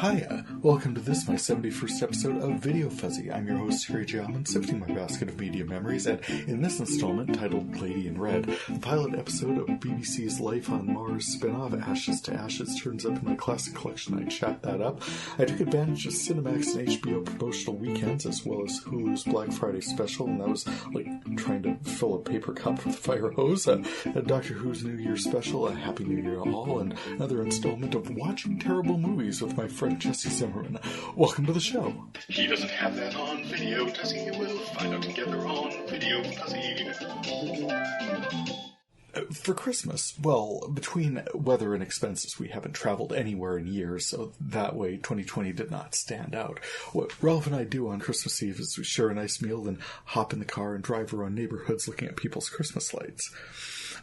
Hiya, welcome to this, my 71st episode of VideoFuzzy. I'm your host, Harry J. Aman, sifting my basket of media memories, and in this installment, titled Lady in Red, the pilot episode of BBC's Life on Mars spin-off Ashes to Ashes turns up in my classic collection. I chat that up. I took advantage of Cinemax and HBO promotional weekends, as well as Hulu's Black Friday special, and that was like trying to fill a paper cup with a fire hose, a Doctor Who's New Year special, a Happy New Year all, and another installment of watching terrible movies with my friend Jesse Zimmerman. Welcome to the show. He doesn't have that on video, does he? We'll find out together on VideoFuzzy. For Christmas, well, between weather and expenses, we haven't traveled anywhere in years, so that way 2020 did not stand out. What Ralph and I do on Christmas Eve is we share a nice meal, then hop in the car and drive around neighborhoods looking at people's Christmas lights.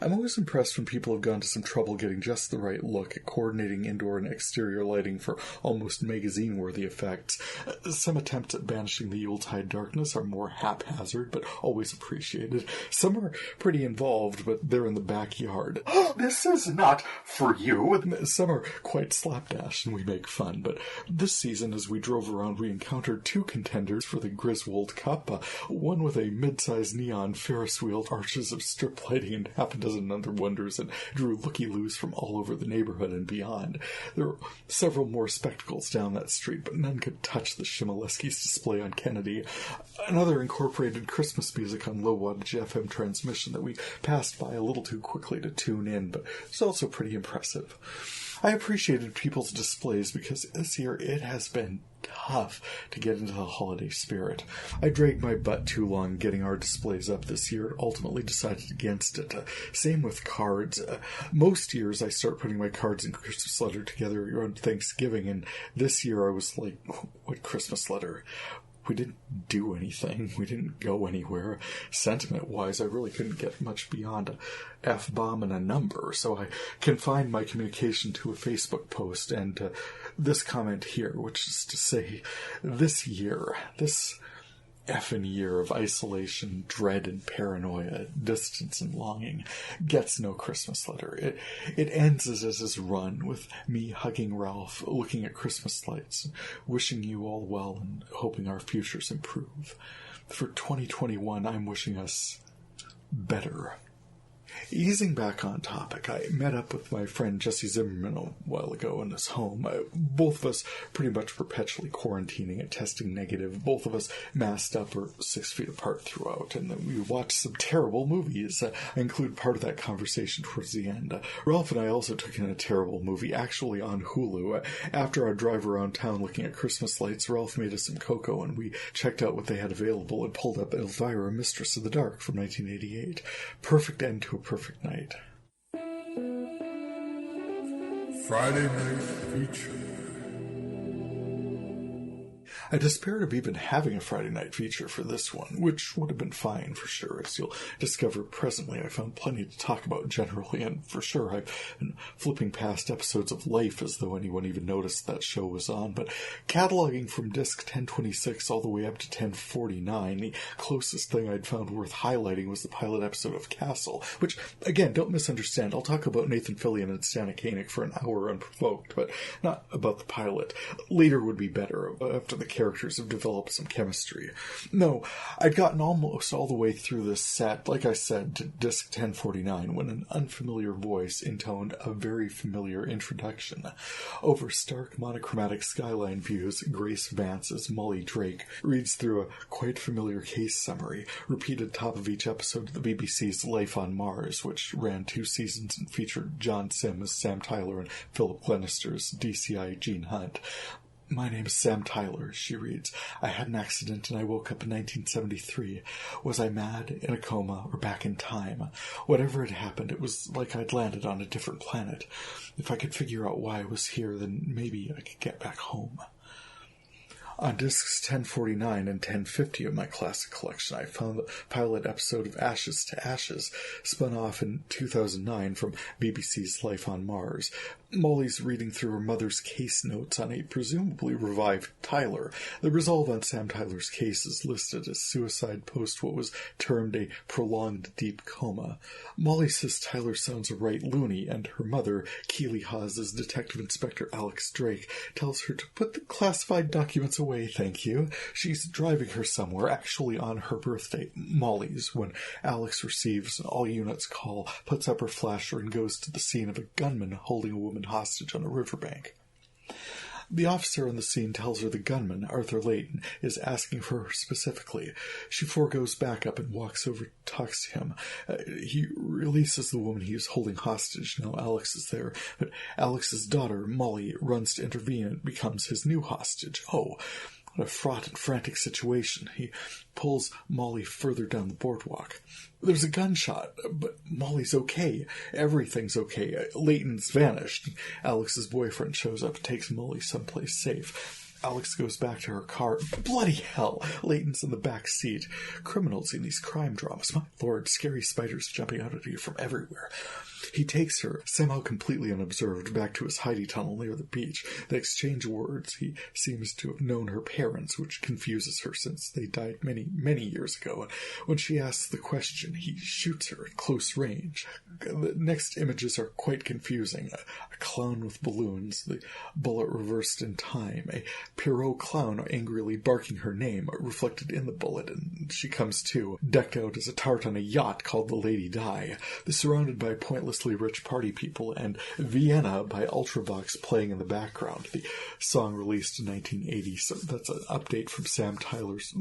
I'm always impressed when people have gone to some trouble getting just the right look at coordinating indoor and exterior lighting for almost magazine-worthy effects. Some attempts at banishing the Yuletide darkness are more haphazard, but always appreciated. Some are pretty involved, but they're in the backyard. Oh, this is not for you. Some are quite slapdash and we make fun, but this season as we drove around we encountered two contenders for the Griswold Cup, one with a mid-sized neon Ferris wheel, arches of strip lighting, and half a dozen other wonders that drew looky-loos from all over the neighborhood and beyond. There were several more spectacles down that street, but none could touch the Shimoleski's display on Kennedy. Another incorporated Christmas music on low-wattage FM transmission that we passed by a little too quickly to tune in, but it's also pretty impressive. I appreciated people's displays because this year it has been tough to get into the holiday spirit. I dragged my butt too long getting our displays up this year and ultimately decided against it. Same with cards. Most years I start putting my cards and Christmas letter together around Thanksgiving, and this year I was like, what Christmas letter? We didn't do anything. We didn't go anywhere. Sentiment-wise, I really couldn't get much beyond a F-bomb and a number, so I confined my communication to a Facebook post and this comment here, which is to say, this effing year of isolation, dread, and paranoia, distance and longing, gets no Christmas letter. It ends as is run, with me hugging Ralph, looking at Christmas lights, wishing you all well, and hoping our futures improve. For 2021, I'm wishing us better. Easing back on topic, I met up with my friend Jesse Zimmerman a while ago in his home. Both of us pretty much perpetually quarantining and testing negative. Both of us masked up or 6 feet apart throughout, and then we watched some terrible movies. I include part of that conversation towards the end. Ralph and I also took in a terrible movie, actually on Hulu. After our drive around town looking at Christmas lights, Ralph made us some cocoa, and we checked out what they had available and pulled up Elvira, Mistress of the Dark from 1988. Perfect end to a perfect night. Friday night feature. I despaired of even having a Friday night feature for this one, which would have been fine for sure. As you'll discover presently, I found plenty to talk about generally, and for sure I've been flipping past episodes of Life as though anyone even noticed that show was on, but cataloging from disc 1026 all the way up to 1049, the closest thing I'd found worth highlighting was the pilot episode of Castle, which, again, don't misunderstand, I'll talk about Nathan Fillion and Stana Koenig for an hour unprovoked, but not about the pilot. Later would be better, after the characters have developed some chemistry. No, I'd gotten almost all the way through this set, like I said, to disc 1049, when an unfamiliar voice intoned a very familiar introduction. Over stark monochromatic skyline views, Grace Vance as Molly Drake reads through a quite familiar case summary, repeated top of each episode of the BBC's Life on Mars, which ran 2 seasons and featured John Sim as Sam Tyler and Philip Glenister as DCI Gene Hunt. My name is Sam Tyler, she reads. I had an accident and I woke up in 1973. Was I mad, in a coma, or back in time? Whatever had happened, it was like I'd landed on a different planet. If I could figure out why I was here, then maybe I could get back home. On discs 1049 and 1050 of my classic collection, I found the pilot episode of Ashes to Ashes, spun off in 2009 from BBC's Life on Mars. Molly's reading through her mother's case notes on a presumably revived Tyler. The resolve on Sam Tyler's case is listed as suicide post what was termed a prolonged deep coma. Molly says Tyler sounds a right loony, and her mother, Keely Hawes, as Detective Inspector Alex Drake, tells her to put the classified documents away, thank you. She's driving her somewhere, actually on her birthday, Molly's, when Alex receives an all-units call, puts up her flasher, and goes to the scene of a gunman holding a woman hostage on a riverbank. The officer on the scene tells her the gunman, Arthur Layton, is asking for her specifically. She foregoes backup and walks over, talks to him. He releases the woman he is holding hostage. Now Alex is there, but Alex's daughter, Molly, runs to intervene and becomes his new hostage. Oh, what a fraught and frantic situation. He pulls Molly further down the boardwalk. There's a gunshot, but Molly's okay. Everything's okay. Layton's vanished. Alex's boyfriend shows up and takes Molly someplace safe. Alex goes back to her car. Bloody hell! Layton's in the back seat. Criminals in these crime dramas. My lord, scary spiders jumping out at you from everywhere. He takes her, somehow completely unobserved, back to his hidey tunnel near the beach. They exchange words. He seems to have known her parents, which confuses her since they died many, many years ago. And when she asks the question, he shoots her at close range. The next images are quite confusing. A clown with balloons, the bullet reversed in time, a Pierrot clown angrily barking her name, reflected in the bullet, and she comes to, decked out as a tart on a yacht called the Lady Di. They're surrounded by pointlessly rich party people, and Vienna by Ultravox playing in the background. The song released in 1980, so that's an update from Sam Tyler's.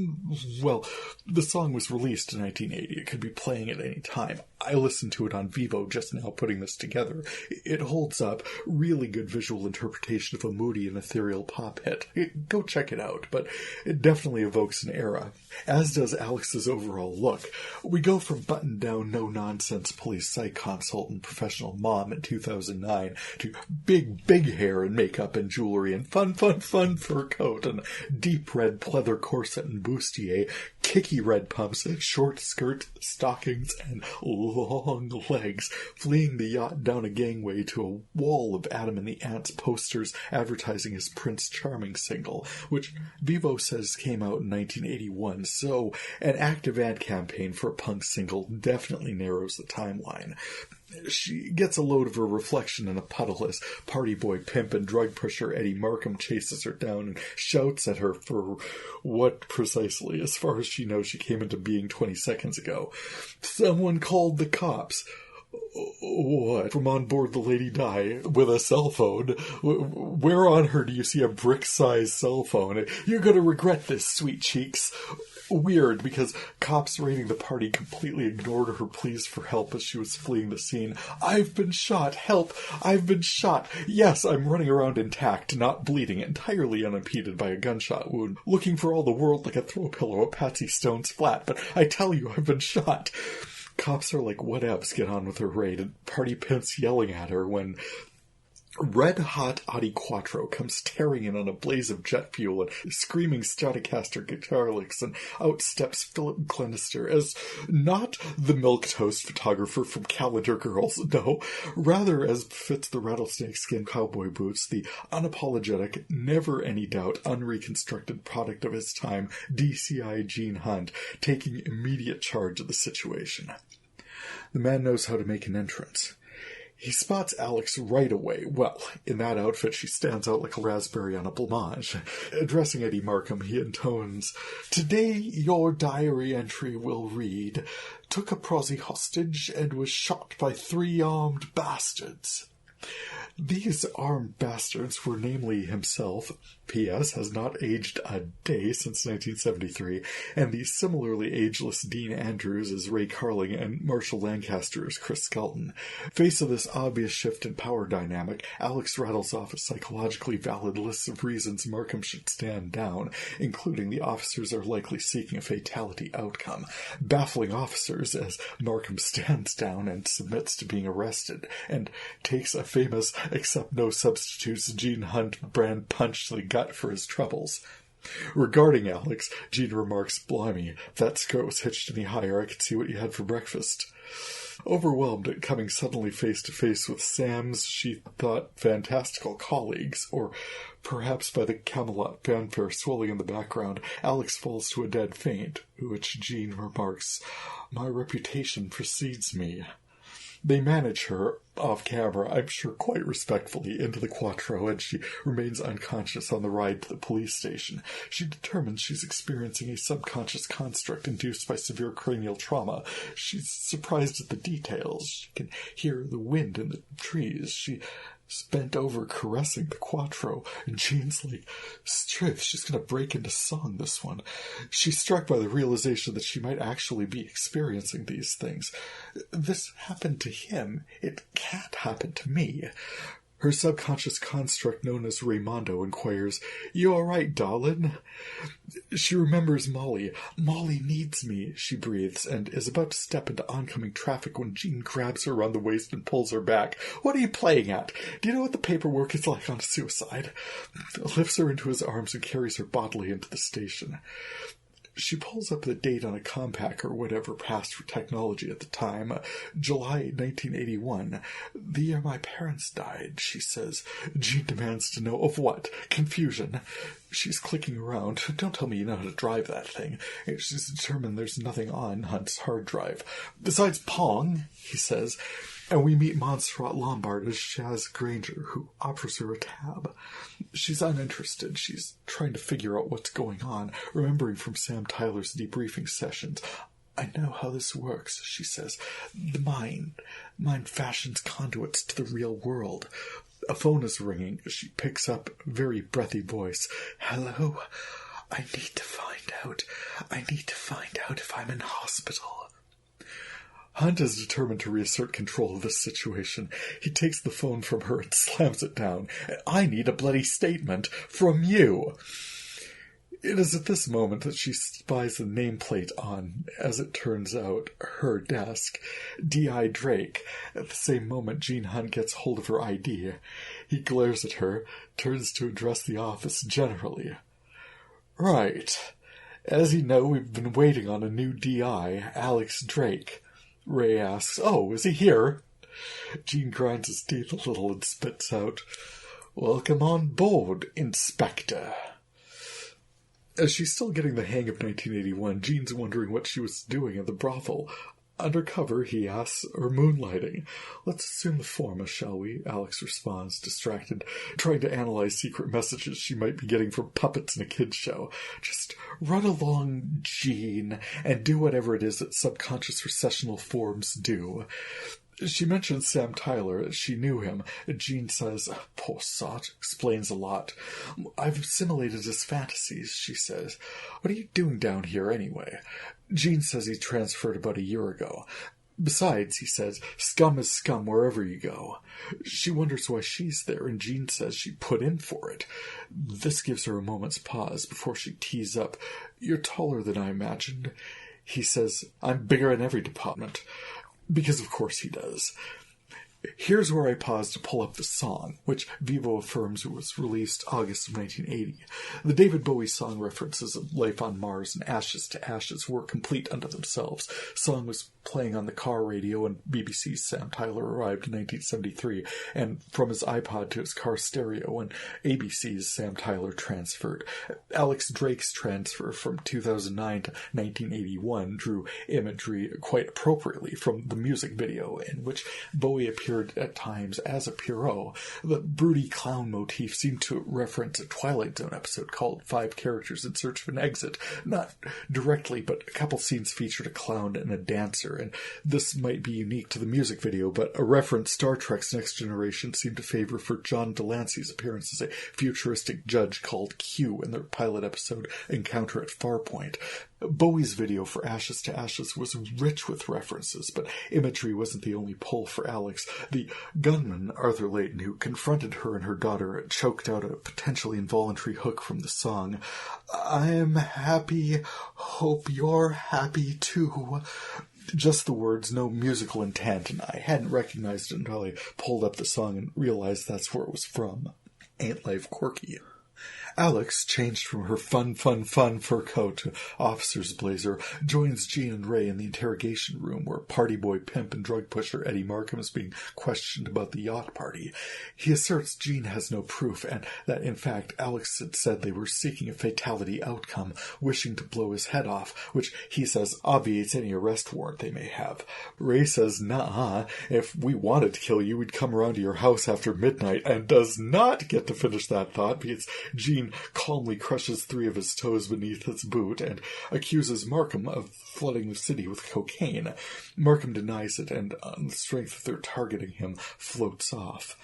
Well, the song was released in 1980. It could be playing at any time. I listened to it on Vivo just now putting this together. It holds up. Really good visual interpretation of a moody and ethereal pop hit. Go check it out, but it definitely evokes an era, as does Alex's overall look. We go from buttoned-down, no-nonsense police psych consultant professional mom in 2009 to big hair and makeup and jewelry and fun fur coat and deep red pleather corset and bustier, kicky red pumps, short skirt, stockings, and long legs, fleeing the yacht down a gangway to a wall of Adam and the Ants posters advertising his Prince Charming single, which Vivo says came out in 1981, so an active ad campaign for a punk single definitely narrows the timeline. She gets a load of her reflection in a puddle as party boy, pimp, and drug pusher Eddie Markham chases her down and shouts at her for what precisely, as far as she knows, she came into being 20 seconds ago. Someone called the cops. What? From on board the Lady Di with a cell phone? Where on her do you see a brick-sized cell phone? You're going to regret this, sweet cheeks. Weird, because cops raiding the party completely ignored her pleas for help as she was fleeing the scene. I've been shot. Help. I've been shot. Yes, I'm running around intact, not bleeding, entirely unimpeded by a gunshot wound, looking for all the world like a throw pillow at Patsy Stone's flat, but I tell you, I've been shot. Cops are like, whatevs, get on with her raid, and party pimps yelling at her when red-hot Audi Quattro comes tearing in on a blaze of jet fuel and screaming Stratocaster guitar licks, and out steps Philip Glenister as not the milquetoast photographer from Calendar Girls, no, rather as befits the rattlesnake skin cowboy boots, the unapologetic, never any doubt, unreconstructed product of his time, DCI Gene Hunt, taking immediate charge of the situation. The man knows how to make an entrance. He spots Alex right away. Well, in that outfit, she stands out like a raspberry on a blancmange. Addressing Eddie Markham, he intones, "Today your diary entry will read, took a prosy hostage and was shot by 3 armed bastards." These armed bastards were namely himself, P.S. has not aged a day since 1973, and the similarly ageless Dean Andrews as Ray Carling and Marshall Lancaster as Chris Skelton. Face of this obvious shift in power dynamic, Alex rattles off a psychologically valid list of reasons Markham should stand down, including the officers are likely seeking a fatality outcome, baffling officers as Markham stands down and submits to being arrested, and takes a famous except no substitutes Gene Hunt brand punch to the gut for his troubles. Regarding Alex, Gene remarks, "Blimey, if that skirt was hitched any higher, I could see what you had for breakfast." Overwhelmed at coming suddenly face to face with Sam's, she thought, fantastical colleagues, or perhaps by the Camelot fanfare swelling in the background, Alex falls to a dead faint, which Jean remarks, "My reputation precedes me." They manage her, off camera, I'm sure quite respectfully, into the Quattro, and she remains unconscious on the ride to the police station. She determines she's experiencing a subconscious construct induced by severe cranial trauma. She's surprised at the details. She can hear the wind in the trees. She's bent over caressing the Quattro, and Jean's like, "Strith, she's going to break into song, this one." She's struck by the realization that she might actually be experiencing these things. This happened to him. It can't happen to me. Her subconscious construct known as Raymondo inquires, "You all right, darling?" She remembers Molly. "Molly needs me," she breathes, and is about to step into oncoming traffic when Jean grabs her around the waist and pulls her back. "What are you playing at? Do you know what the paperwork is like on suicide?" Lifts her into his arms and carries her bodily into the station. She pulls up the date on a compact or whatever passed for technology at the time, July 1981. "The year my parents died," she says. Jean demands to know of what. Confusion. She's clicking around. "Don't tell me you know how to drive that thing." She's determined there's nothing on Hunt's hard drive. "Besides Pong," he says. And we meet Montserrat Lombard as Shaz Granger, who offers her a tab. She's uninterested. She's trying to figure out what's going on, remembering from Sam Tyler's debriefing sessions. "I know how this works," she says. "The mind fashions conduits to the real world." A phone is ringing. She picks up, very breathy voice. "Hello? I need to find out if I'm in hospital." Hunt is determined to reassert control of this situation. He takes the phone from her and slams it down. "I need a bloody statement from you." It is at this moment that she spies the nameplate on, as it turns out, her desk. D.I. Drake. At the same moment, Jean Hunt gets hold of her ID. He glares at her, turns to address the office generally. "Right. As you know, we've been waiting on a new D.I., Alex Drake." Ray asks, "Oh, is he here?" Jean grinds his teeth a little and spits out, "Welcome on board, Inspector." As she's still getting the hang of 1981, Jean's wondering what she was doing at the brothel. "Undercover," he asks, "or moonlighting?" "Let's assume the former, shall we?" Alex responds, distracted, trying to analyze secret messages she might be getting from puppets in a kid's show. "Just run along, Jean, and do whatever it is that subconscious recessional forms do." She mentions Sam Tyler. She knew him. Jean says, "Poor sot, explains a lot." "I've assimilated his fantasies," she says. "What are you doing down here, anyway?" Jean says he transferred about a year ago. "Besides," he says, "scum is scum wherever you go." She wonders why she's there, and Jean says she put in for it. This gives her a moment's pause before she tees up, "You're taller than I imagined." He says, "I'm bigger in every department." Because of course he does. Here's where I pause to pull up the song, which Vivo affirms was released August of 1980. The David Bowie song references of Life on Mars and Ashes to Ashes were complete unto themselves. The song was playing on the car radio when BBC's Sam Tyler arrived in 1973, and from his iPod to his car stereo when ABC's Sam Tyler transferred. Alex Drake's transfer from 2009 to 1981 drew imagery quite appropriately from the music video, in which Bowie appeared at times as a Pierrot. The broody clown motif seemed to reference a Twilight Zone episode called 5 Characters in Search of an Exit. Not directly, but a couple scenes featured a clown and a dancer, and this might be unique to the music video, but a reference Star Trek's Next Generation seemed to favor for John Delancey's appearance as a futuristic judge called Q in their pilot episode Encounter at Farpoint. Bowie's video for Ashes to Ashes was rich with references, but imagery wasn't the only pull for Alex. The gunman, Arthur Layton, who confronted her and her daughter, choked out a potentially involuntary hook from the song. "I'm happy, hope you're happy too." Just the words, no musical intent, and I hadn't recognized it until I pulled up the song and realized that's where it was from. Ain't life quirky? Alex, changed from her fun fur coat to officer's blazer, joins Jean and Ray in the interrogation room where party boy pimp and drug pusher Eddie Markham is being questioned about the yacht party. He asserts Jean has no proof and that, in fact, Alex had said they were seeking a fatality outcome, wishing to blow his head off, which he says obviates any arrest warrant they may have. Ray says, nah, if we wanted to kill you, we'd come around to your house after midnight, and does not get to finish that thought because Jean calmly crushes 3 of his toes beneath his boot and accuses Markham of flooding the city with cocaine. Markham denies it and, on the strength of their targeting him, floats off.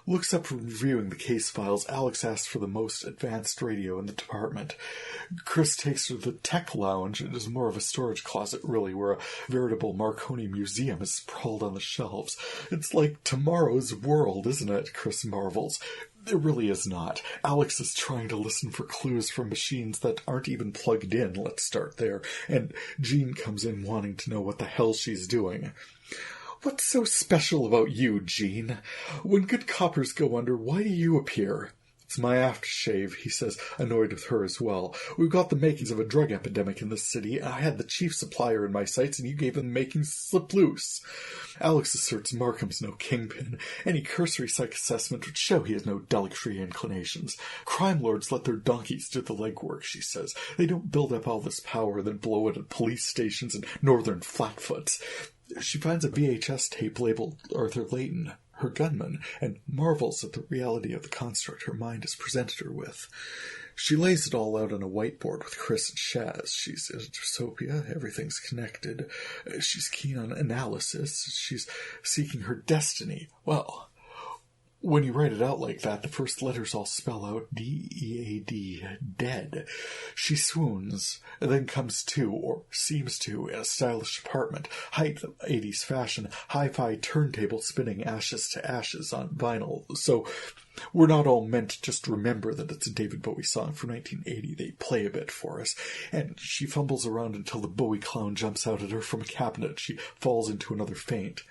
Looks up from reviewing the case files. Alex asks for the most advanced radio in the department. Chris takes her to the tech lounge. It is more of a storage closet, really, where a veritable Marconi museum is sprawled on the shelves. It's like tomorrow's world, isn't it? Chris marvels. It really is not. Alex is trying to listen for clues from machines that aren't even plugged in. Let's start there. And Jean comes in wanting to know what the hell she's doing. What's so special about you, Jean? When good coppers go under, why do you appear? It's my aftershave, he says, annoyed with her as well. We've got the makings of a drug epidemic in this city. I had the chief supplier in my sights, and you gave them the makings slip loose. Alex asserts Markham's no kingpin. Any cursory psych assessment would show he has no delicatory inclinations. Crime lords let their donkeys do the legwork, she says. They don't build up all this power, then blow it at police stations and northern flatfoots. She finds a VHS tape labeled Arthur Layton, her gunman, and marvels at the reality of the construct her mind has presented her with. She lays it all out on a whiteboard with Chris and Shaz. She's in a dystopia, everything's connected. She's keen on analysis. She's seeking her destiny. Well, when you write it out like that, the first letters all spell out D-E-A-D, dead. She swoons, and then comes to, or seems to, in a stylish apartment, height of 80s fashion, hi-fi turntable spinning ashes to ashes on vinyl. So we're not all meant to just remember that it's a David Bowie song from 1980. They play a bit for us. And she fumbles around until the Bowie clown jumps out at her from a cabinet. She falls into another faint.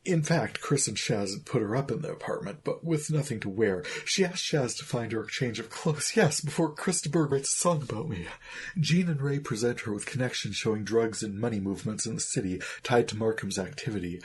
In fact, Chris and Shaz had put her up in the apartment, but with nothing to wear. She asked Shaz to find her a change of clothes, yes, before Chris de Burgh writes a song about me. Jean and Ray present her with connections showing drugs and money movements in the city tied to Markham's activity.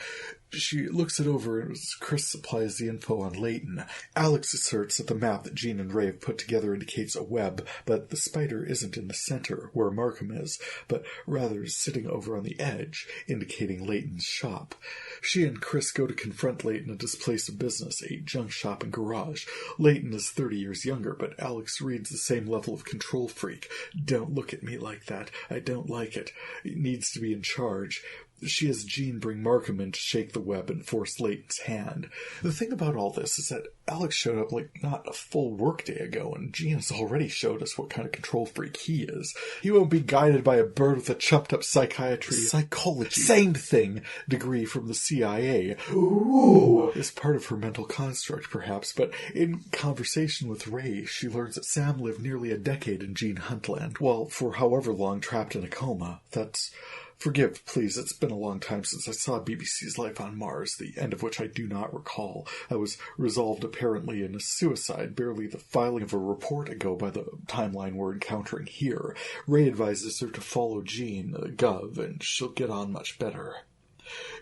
She looks it over as Chris supplies the info on Layton. Alex asserts that the map that Jean and Ray have put together indicates a web, but the spider isn't in the center, where Markham is, but rather sitting over on the edge, indicating Layton's shop. She and Chris go to confront Layton at his place of business, a junk shop and garage. Layton is 30 years younger, but Alex reads the same level of control freak. Don't look at me like that. I don't like it. It needs to be in charge. She has Jean bring Markham in to shake the web and force Layton's hand. The thing about all this is that Alex showed up like not a full workday ago, and Jean has already showed us what kind of control freak he is. He won't be guided by a bird with a chumped-up psychology, same thing, degree from the CIA. Ooh, is part of her mental construct, perhaps, but in conversation with Ray, she learns that Sam lived nearly a decade in Gene Huntland, while for however long trapped in a coma. Forgive, please, it's been a long time since I saw BBC's Life on Mars, the end of which I do not recall. I was resolved apparently in a suicide, barely the filing of a report ago by the timeline we're encountering here. Ray advises her to follow Jean, Gov, and she'll get on much better.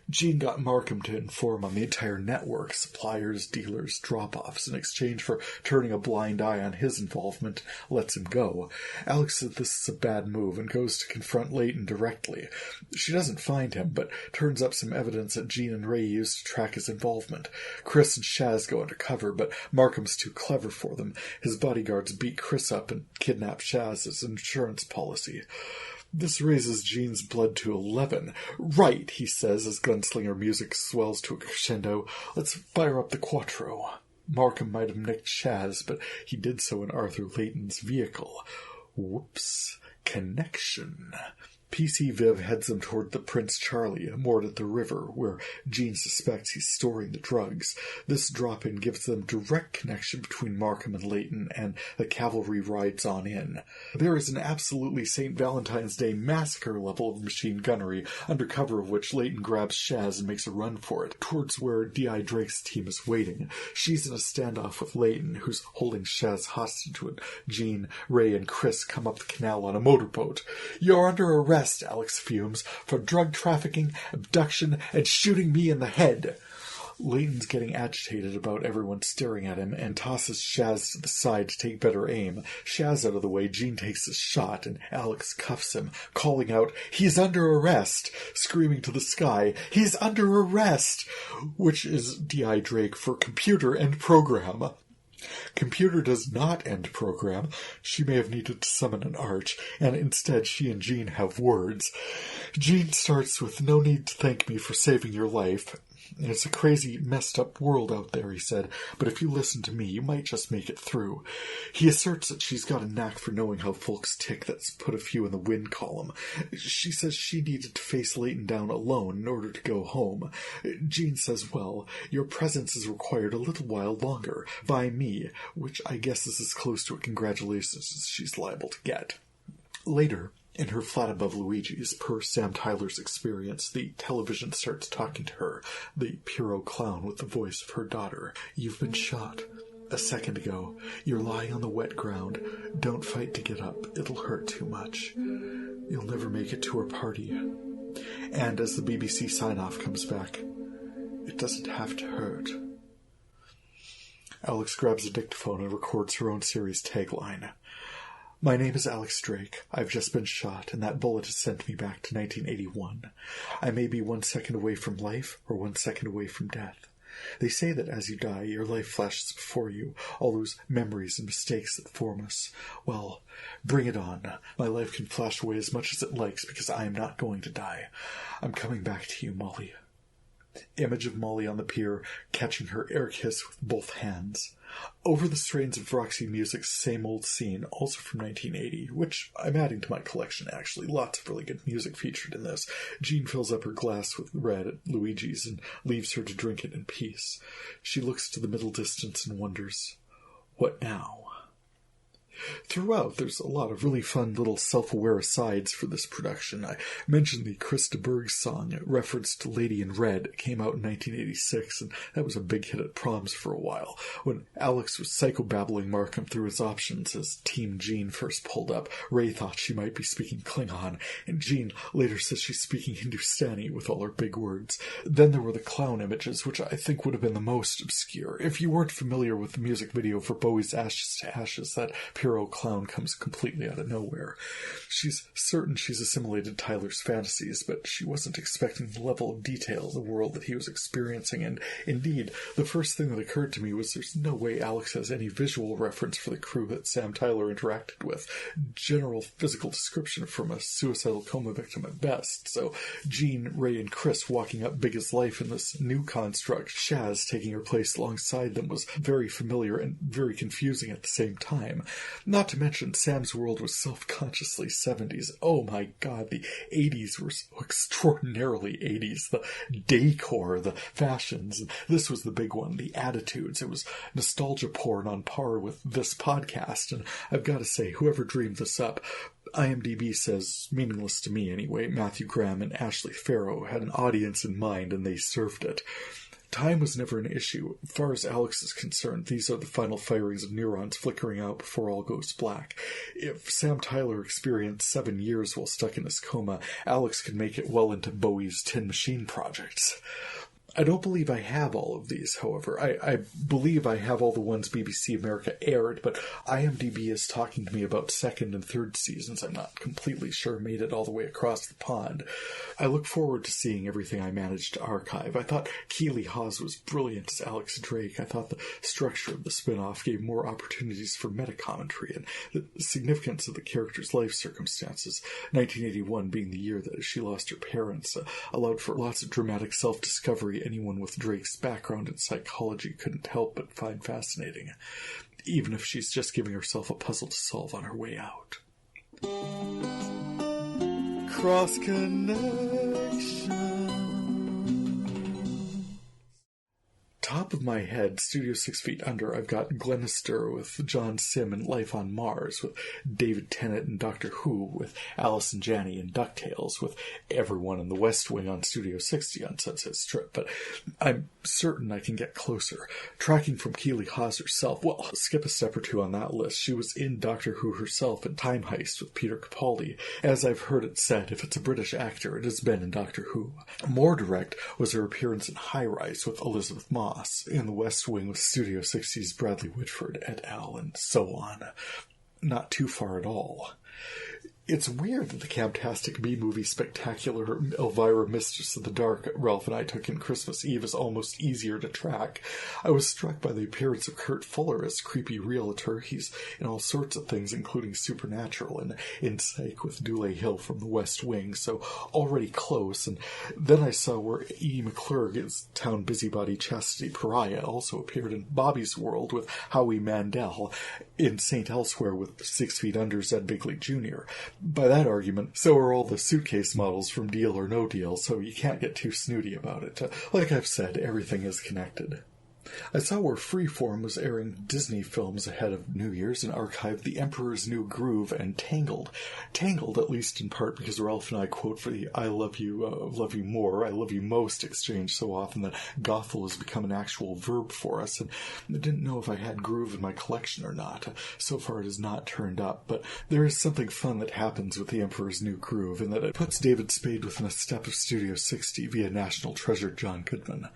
Jean got Markham to inform on the entire network, suppliers, dealers, drop-offs, in exchange for turning a blind eye on his involvement, lets him go. Alex says this is a bad move and goes to confront Layton directly. She doesn't find him, but turns up some evidence that Jean and Ray used to track his involvement. Chris and Shaz go undercover, but Markham's too clever for them. His bodyguards beat Chris up and kidnap Shaz's insurance policy. This raises Jean's blood to 11. Right, he says as gunslinger music swells to a crescendo. Let's fire up the quattro. Markham might have nicked Shaz, but he did so in Arthur Layton's vehicle. Whoops. Connection. PC Viv heads them toward the Prince Charlie, moored at the river, where Jean suspects he's storing the drugs. This drop-in gives them direct connection between Markham and Layton, and the cavalry rides on in. There is an absolutely St. Valentine's Day massacre level of machine gunnery, under cover of which Layton grabs Shaz and makes a run for it, towards where D.I. Drake's team is waiting. She's in a standoff with Layton, who's holding Shaz hostage when Jean, Ray, and Chris come up the canal on a motorboat. "You're under arrest," Alex fumes, "for drug trafficking, abduction, and shooting me in the head." Layton's getting agitated about everyone staring at him and tosses Shaz to the side to take better aim. Shaz out of the way, Jean takes a shot and Alex cuffs him, calling out, "He's under arrest!" screaming to the sky, "He's under arrest!" which is D.I. Drake for computer end program. Computer does not end program. She may have needed to summon an arch, and instead she and Jean have words. Jean starts with, "No need to thank me for saving your life. It's a crazy, messed up world out there," he said, "but if you listen to me, you might just make it through." He asserts that she's got a knack for knowing how folks tick that's put a few in the win column. She says she needed to face Layton down alone in order to go home. Jean says, "Well, your presence is required a little while longer, by me," which I guess is as close to a congratulations as she's liable to get. Later, in her flat above Luigi's, per Sam Tyler's experience, the television starts talking to her, the Pierrot clown with the voice of her daughter. "You've been shot a second ago. You're lying on the wet ground. Don't fight to get up. It'll hurt too much. You'll never make it to her party." And as the BBC sign-off comes back, "It doesn't have to hurt." Alex grabs a dictaphone and records her own series tagline. "My name is Alex Drake. I've just been shot, and that bullet has sent me back to 1981. I may be 1 second away from life, or 1 second away from death. They say that as you die, your life flashes before you, all those memories and mistakes that form us. Well, bring it on. My life can flash away as much as it likes, because I am not going to die. I'm coming back to you, Molly." Image of Molly on the pier, catching her air kiss with both hands. Over the strains of Roxy Music's Same Old Scene, also from 1980, which I'm adding to my collection, actually. Lots of really good music featured in this. Jean fills up her glass with red at Luigi's and leaves her to drink it in peace. She looks to the middle distance and wonders, what now? Throughout, there's a lot of really fun little self-aware asides for this production. I mentioned the Chris de Burgh song, referenced to Lady in Red. It came out in 1986, and that was a big hit at proms for a while. When Alex was psychobabbling Markham through his options as Team Jean first pulled up, Ray thought she might be speaking Klingon, and Jean later says she's speaking Hindustani with all her big words. Then there were the clown images, which I think would have been the most obscure. If you weren't familiar with the music video for Bowie's Ashes to Ashes, that Pierrot clown comes completely out of nowhere. She's certain she's assimilated Tyler's fantasies, but she wasn't expecting the level of detail of the world that he was experiencing, and indeed, the first thing that occurred to me was there's no way Alex has any visual reference for the crew that Sam Tyler interacted with. General physical description from a suicidal coma victim at best. So Jean, Ray, and Chris walking up big as life in this new construct, Shaz taking her place alongside them, was very familiar and very confusing at the same time. Not to mention, Sam's world was self-consciously 70s. Oh my god, the 80s were so extraordinarily 80s. The decor, the fashions. This was the big one, the attitudes. It was nostalgia porn on par with this podcast, and I've got to say, whoever dreamed this up, IMDb says, meaningless to me anyway, Matthew Graham and Ashley Farrow had an audience in mind and they served it. Time was never an issue. As far as Alex is concerned, these are the final firings of neurons flickering out before all goes black. If Sam Tyler experienced 7 years while stuck in his coma, Alex could make it well into Bowie's Tin Machine projects. I don't believe I have all of these, however. I believe I have all the ones BBC America aired, but IMDb is talking to me about second and third seasons. I'm not completely sure made it all the way across the pond. I look forward to seeing everything I managed to archive. I thought Keely Hawes was brilliant as Alex Drake. I thought the structure of the spin-off gave more opportunities for meta-commentary and the significance of the character's life circumstances. 1981 being the year that she lost her parents allowed for lots of dramatic self-discovery anyone with Drake's background in psychology couldn't help but find fascinating, even if she's just giving herself a puzzle to solve on her way out. Cross Connection. Top of my head, Studio 6 Feet Under, I've got Glenister with John Sim and Life on Mars, with David Tennant and Doctor Who, with Alice and Janney and DuckTales, with everyone in the West Wing on Studio 60 on Sunset Strip, but I'm certain I can get closer. Tracking from Keely Hawes herself, well, skip a step or two on that list. She was in Doctor Who herself in Time Heist with Peter Capaldi. As I've heard it said, if it's a British actor, it has been in Doctor Who. More direct was her appearance in High Rise with Elizabeth Moss, in the West Wing with Studio 60's Bradley Whitford et al., and so on. Not too far at all. It's weird that the Camtastic B-movie spectacular Elvira Mistress of the Dark Ralph and I took in Christmas Eve is almost easier to track. I was struck by the appearance of Kurt Fuller as creepy realtor. He's in all sorts of things, including Supernatural and In Psych with Dule Hill from the West Wing, so already close. And then I saw where E. McClurg as town busybody Chastity Pariah also appeared in Bobby's World with Howie Mandel, in St. Elsewhere with 6 Feet Under's Ed Bigley Jr. By that argument, so are all the suitcase models from Deal or No Deal, so you can't get too snooty about it. Like I've said, everything is connected. I saw where Freeform was airing Disney films ahead of New Year's and archived The Emperor's New Groove and Tangled. Tangled, at least in part because Ralph and I quote for the I love you more, I love you most exchange so often that Gothel has become an actual verb for us, and I didn't know if I had Groove in my collection or not. So far it has not turned up, but there is something fun that happens with The Emperor's New Groove, in that it puts David Spade within a step of Studio 60 via National Treasure John Goodman.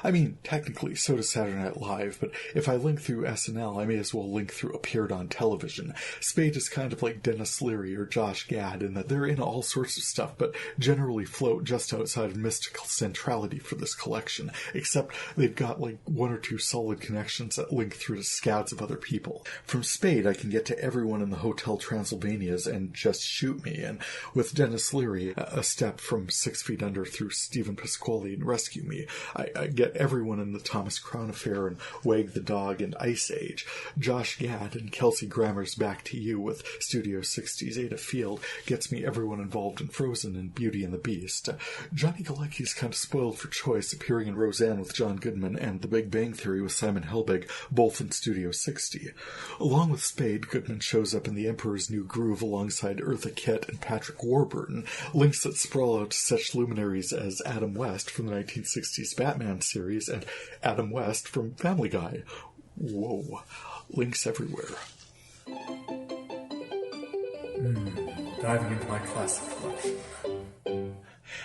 I mean, technically, so does Saturday Night Live, but if I link through SNL, I may as well link through Appeared on Television. Spade is kind of like Denis Leary or Josh Gad in that they're in all sorts of stuff, but generally float just outside of mystical centrality for this collection, except they've got like 1 or 2 solid connections that link through to scads of other people. From Spade, I can get to everyone in the Hotel Transylvanias and Just Shoot Me, and with Denis Leary, a step from 6 Feet Under through Stephen Pasquale and Rescue Me, I get everyone in the Thomas Crown Affair and Wag the Dog and Ice Age. Josh Gad and Kelsey Grammer's Back to You with Studio 60's Ada Field gets me everyone involved in Frozen and Beauty and the Beast. Johnny Galecki's kind of spoiled for choice, appearing in Roseanne with John Goodman and The Big Bang Theory with Simon Helbig, both in Studio 60. Along with Spade, Goodman shows up in The Emperor's New Groove alongside Eartha Kitt and Patrick Warburton, links that sprawl out to such luminaries as Adam West from the 1960s Batman series and Adam West from Family Guy. Whoa. Links everywhere. Diving into my classic collection.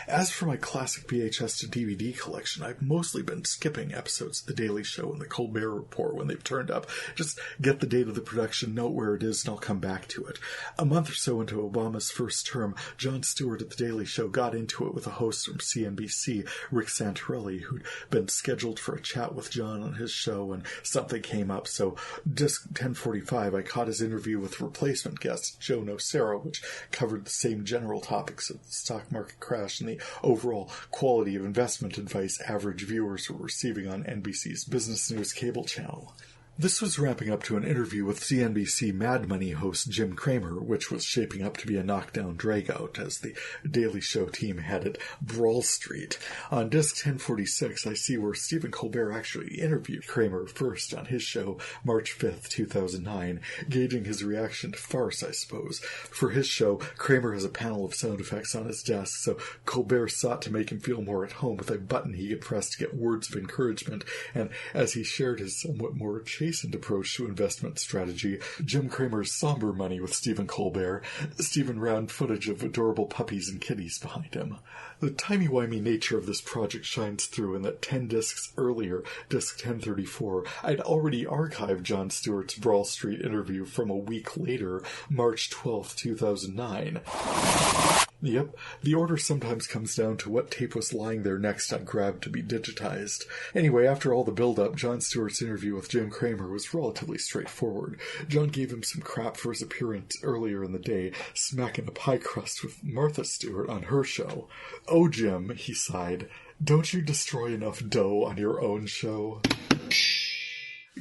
As for my classic VHS-to-DVD collection, I've mostly been skipping episodes of The Daily Show and The Colbert Report when they've turned up. Just get the date of the production, note where it is, and I'll come back to it. A month or so into Obama's first term, Jon Stewart at The Daily Show got into it with a host from CNBC, Rick Santorelli, who'd been scheduled for a chat with John on his show, and something came up, so disc 1045, I caught his interview with replacement guest Joe Nocera, which covered the same general topics of the stock market crash and the overall quality of investment advice average viewers were receiving on NBC's Business News cable channel. This was ramping up to an interview with CNBC Mad Money host Jim Cramer, which was shaping up to be a knockdown dragout as the Daily Show team headed Brawl Street. On disc 1046, I see where Stephen Colbert actually interviewed Cramer first on his show March 5th, 2009, gauging his reaction to farce, I suppose. For his show, Cramer has a panel of sound effects on his desk, so Colbert sought to make him feel more at home with a button he could press to get words of encouragement, and as he shared his somewhat more chastened approach to investment strategy, Jim Cramer's somber money with Stephen Colbert, Stephen round footage of adorable puppies and kitties behind him. The timey-wimey nature of this project shines through in that 10 discs earlier, disc 1034, I'd already archived Jon Stewart's Brawl Street interview from a week later, March 12th, 2009. Yep, the order sometimes comes down to what tape was lying there next on grab to be digitized. Anyway, after all the build-up, Jon Stewart's interview with Jim Cramer was relatively straightforward. John gave him some crap for his appearance earlier in the day, smacking a pie crust with Martha Stewart on her show. "Oh, Jim," he sighed, "don't you destroy enough dough on your own show?"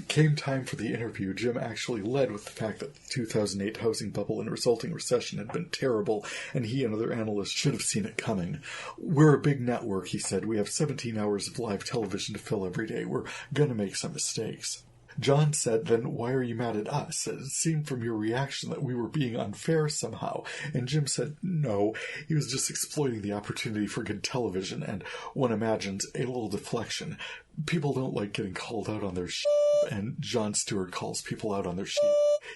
Came time for the interview, Jim actually led with the fact that the 2008 housing bubble and resulting recession had been terrible, and he and other analysts should have seen it coming. We're a big network, he said. We have 17 hours of live television to fill every day. We're gonna make some mistakes. Jon said, then why are you mad at us? It seemed from your reaction that we were being unfair somehow. And Jim said, no, he was just exploiting the opportunity for good television, and one imagines a little deflection. People don't like getting called out on their shit, and Jon Stewart calls people out on their shit.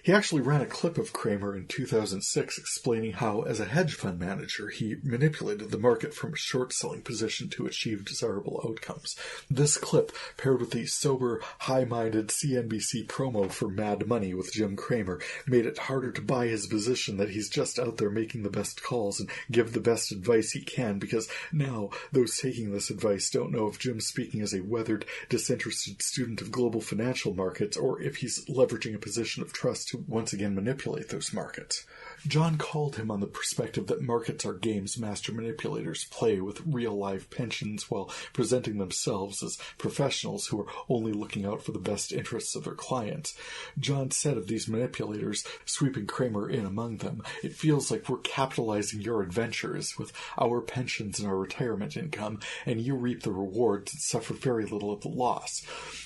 He actually ran a clip of Cramer in 2006 explaining how, as a hedge fund manager, he manipulated the market from a short-selling position to achieve desirable outcomes. This clip, paired with the sober, high-minded CNBC promo for Mad Money with Jim Cramer, made it harder to buy his position that he's just out there making the best calls and give the best advice he can, because now those taking this advice don't know if Jim's speaking as a weathered, disinterested student of global financial markets or if he's leveraging a position of trust to once again manipulate those markets. Jon called him on the perspective that markets are games master manipulators play with real-life pensions while presenting themselves as professionals who are only looking out for the best interests of their clients. Jon said of these manipulators, sweeping Cramer in among them, it feels like we're capitalizing your adventures with our pensions and our retirement income, and you reap the rewards and suffer very little of the loss.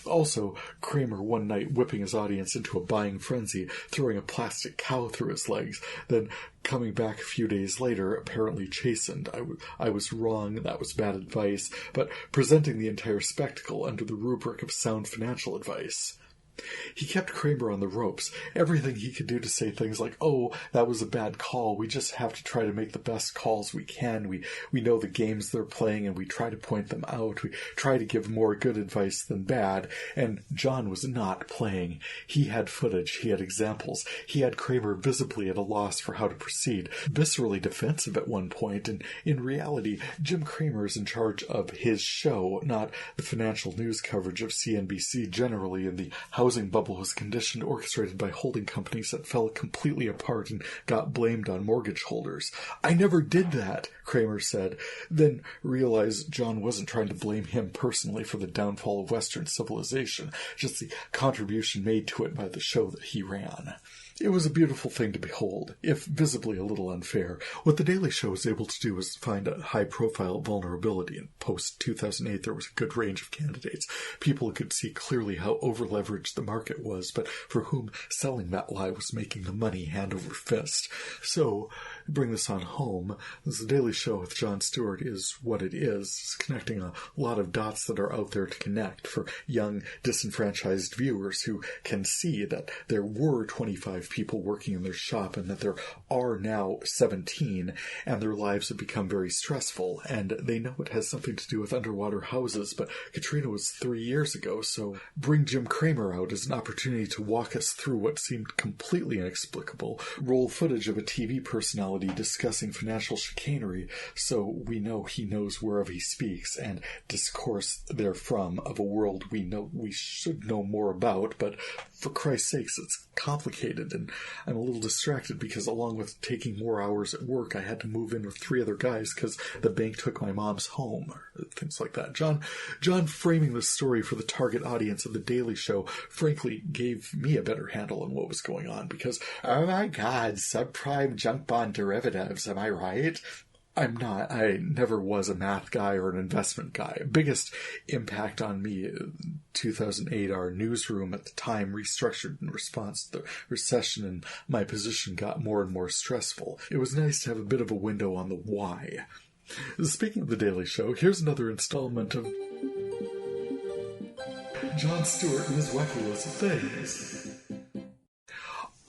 Also, Cramer one night whipping his audience into a buying frenzy, throwing a plastic cow through his legs, then coming back a few days later, apparently chastened. I was wrong, that was bad advice, but presenting the entire spectacle under the rubric of sound financial advice. He kept Cramer on the ropes, everything he could do to say things like, oh, that was a bad call, we just have to try to make the best calls we can, we know the games they're playing and we try to point them out, we try to give more good advice than bad, and Jon was not playing. He had footage, he had examples, he had Cramer visibly at a loss for how to proceed, viscerally defensive at one point, and in reality, Jim Cramer is in charge of his show, not the financial news coverage of CNBC generally, and the housing bubble was conditioned, orchestrated by holding companies that fell completely apart and got blamed on mortgage holders. I never did that, Cramer said, then realized Jon wasn't trying to blame him personally for the downfall of Western civilization, just the contribution made to it by the show that he ran. It was a beautiful thing to behold, if visibly a little unfair. What The Daily Show was able to do was find a high-profile vulnerability. In post-2008, there was a good range of candidates. People could see clearly how over-leveraged the market was, but for whom selling that lie was making the money hand over fist. So, to bring this on home, The Daily Show with Jon Stewart is what it is. It's connecting a lot of dots that are out there to connect for young, disenfranchised viewers who can see that there were 25 people working in their shop and that there are now 17, and their lives have become very stressful, and they know it has something to do with underwater houses, but Katrina was 3 years ago, so bring Jim Cramer out as an opportunity to walk us through what seemed completely inexplicable, roll footage of a TV personality discussing financial chicanery, so we know he knows whereof he speaks, and discourse therefrom of a world we should know more about, but for Christ's sakes, it's complicated, and I'm a little distracted because along with taking more hours at work, I had to move in with 3 other guys because the bank took my mom's home, or things like that. Jon framing the story for the target audience of The Daily Show frankly gave me a better handle on what was going on because, oh my god, subprime junk bond derivatives, am I right? I'm not. I never was a math guy or an investment guy. Biggest impact on me, 2008, our newsroom at the time restructured in response to the recession, and my position got more and more stressful. It was nice to have a bit of a window on the why. Speaking of The Daily Show, here's another installment of Jon Stewart and his wacky list of things.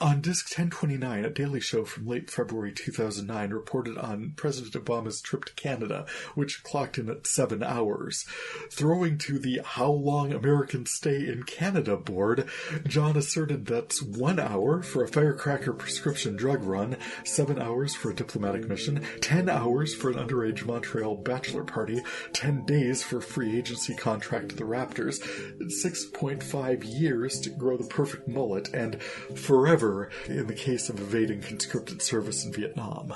On Disc 1029, a Daily Show from late February 2009 reported on President Obama's trip to Canada, which clocked in at 7 hours. Throwing to the How Long Americans Stay in Canada board, Jon asserted that's 1 hour for a firecracker prescription drug run, 7 hours for a diplomatic mission, 10 hours for an underage Montreal bachelor party, 10 days for a free agency contract to the Raptors, 6.5 years to grow the perfect mullet, and forever in the case of evading conscripted service in Vietnam.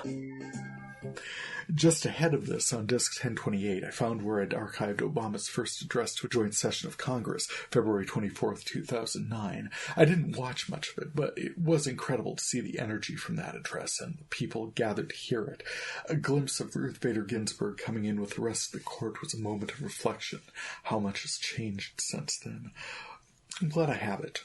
Just ahead of this, on disc 1028, I found where I'd archived Obama's first address to a joint session of Congress, February 24th, 2009. I didn't watch much of it, but it was incredible to see the energy from that address and the people gathered to hear it. A glimpse of Ruth Bader Ginsburg coming in with the rest of the court was a moment of reflection. How much has changed since then? I'm glad I have it.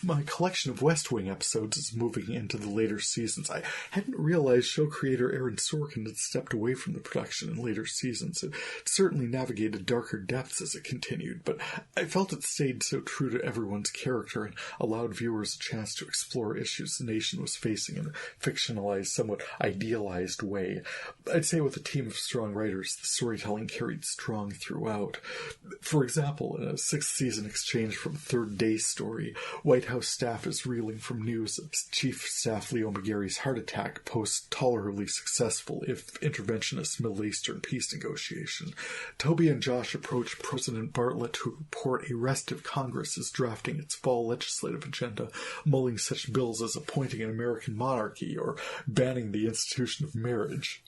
My collection of West Wing episodes is moving into the later seasons. I hadn't realized show creator Aaron Sorkin had stepped away from the production in later seasons. It certainly navigated darker depths as it continued, but I felt it stayed so true to everyone's character and allowed viewers a chance to explore issues the nation was facing in a fictionalized, somewhat idealized way. I'd say with a team of strong writers, the storytelling carried strong throughout. For example, in a sixth-season exchange from a Third Day story, White House staff is reeling from news of Chief of Staff Leo McGarry's heart attack post-tolerably successful, if interventionist, Middle Eastern peace negotiation. Toby and Josh approach President Bartlett to report a restive Congress is drafting its fall legislative agenda, mulling such bills as appointing an American monarchy or banning the institution of marriage.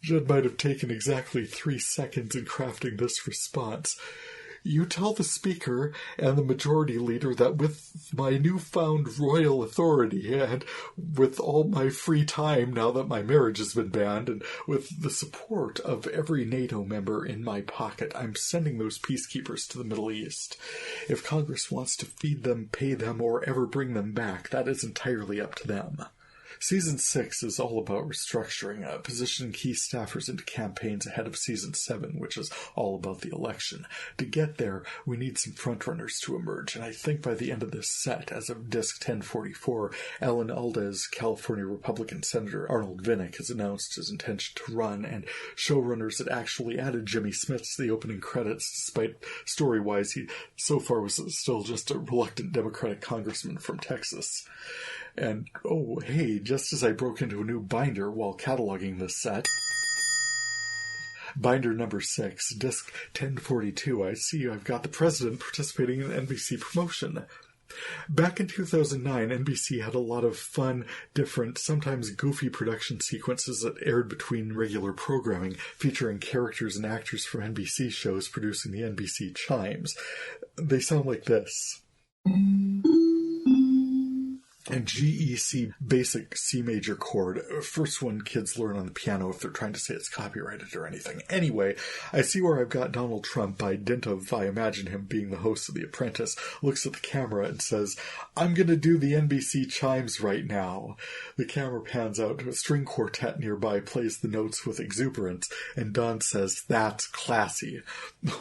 Judd might have taken exactly 3 seconds in crafting this response. You tell the Speaker and the Majority Leader that with my newfound royal authority and with all my free time now that my marriage has been banned and with the support of every NATO member in my pocket, I'm sending those peacekeepers to the Middle East. If Congress wants to feed them, pay them, or ever bring them back, that is entirely up to them. Season 6 is all about restructuring, positioning key staffers into campaigns ahead of Season 7, which is all about the election. To get there, we need some frontrunners to emerge, and I think by the end of this set, as of disc 1044, Alan Alda's California Republican Senator Arnold Vinnick has announced his intention to run, and showrunners had actually added Jimmy Smith to the opening credits, despite story-wise he so far was still just a reluctant Democratic congressman from Texas. And, oh, hey, just as I broke into a new binder while cataloging this set, binder number 6, disc 1042, I see I've got the president participating in an NBC promotion. Back in 2009, NBC had a lot of fun, different, sometimes goofy production sequences that aired between regular programming, featuring characters and actors from NBC shows producing the NBC chimes. They sound like this. And GEC basic C major chord. First one kids learn on the piano if they're trying to say it's copyrighted or anything. Anyway, I see where I've got Donald Trump by dint of, I imagine him being the host of The Apprentice, looks at the camera and says, I'm going to do the NBC chimes right now. The camera pans out to a string quartet nearby, plays the notes with exuberance, and Don says, that's classy.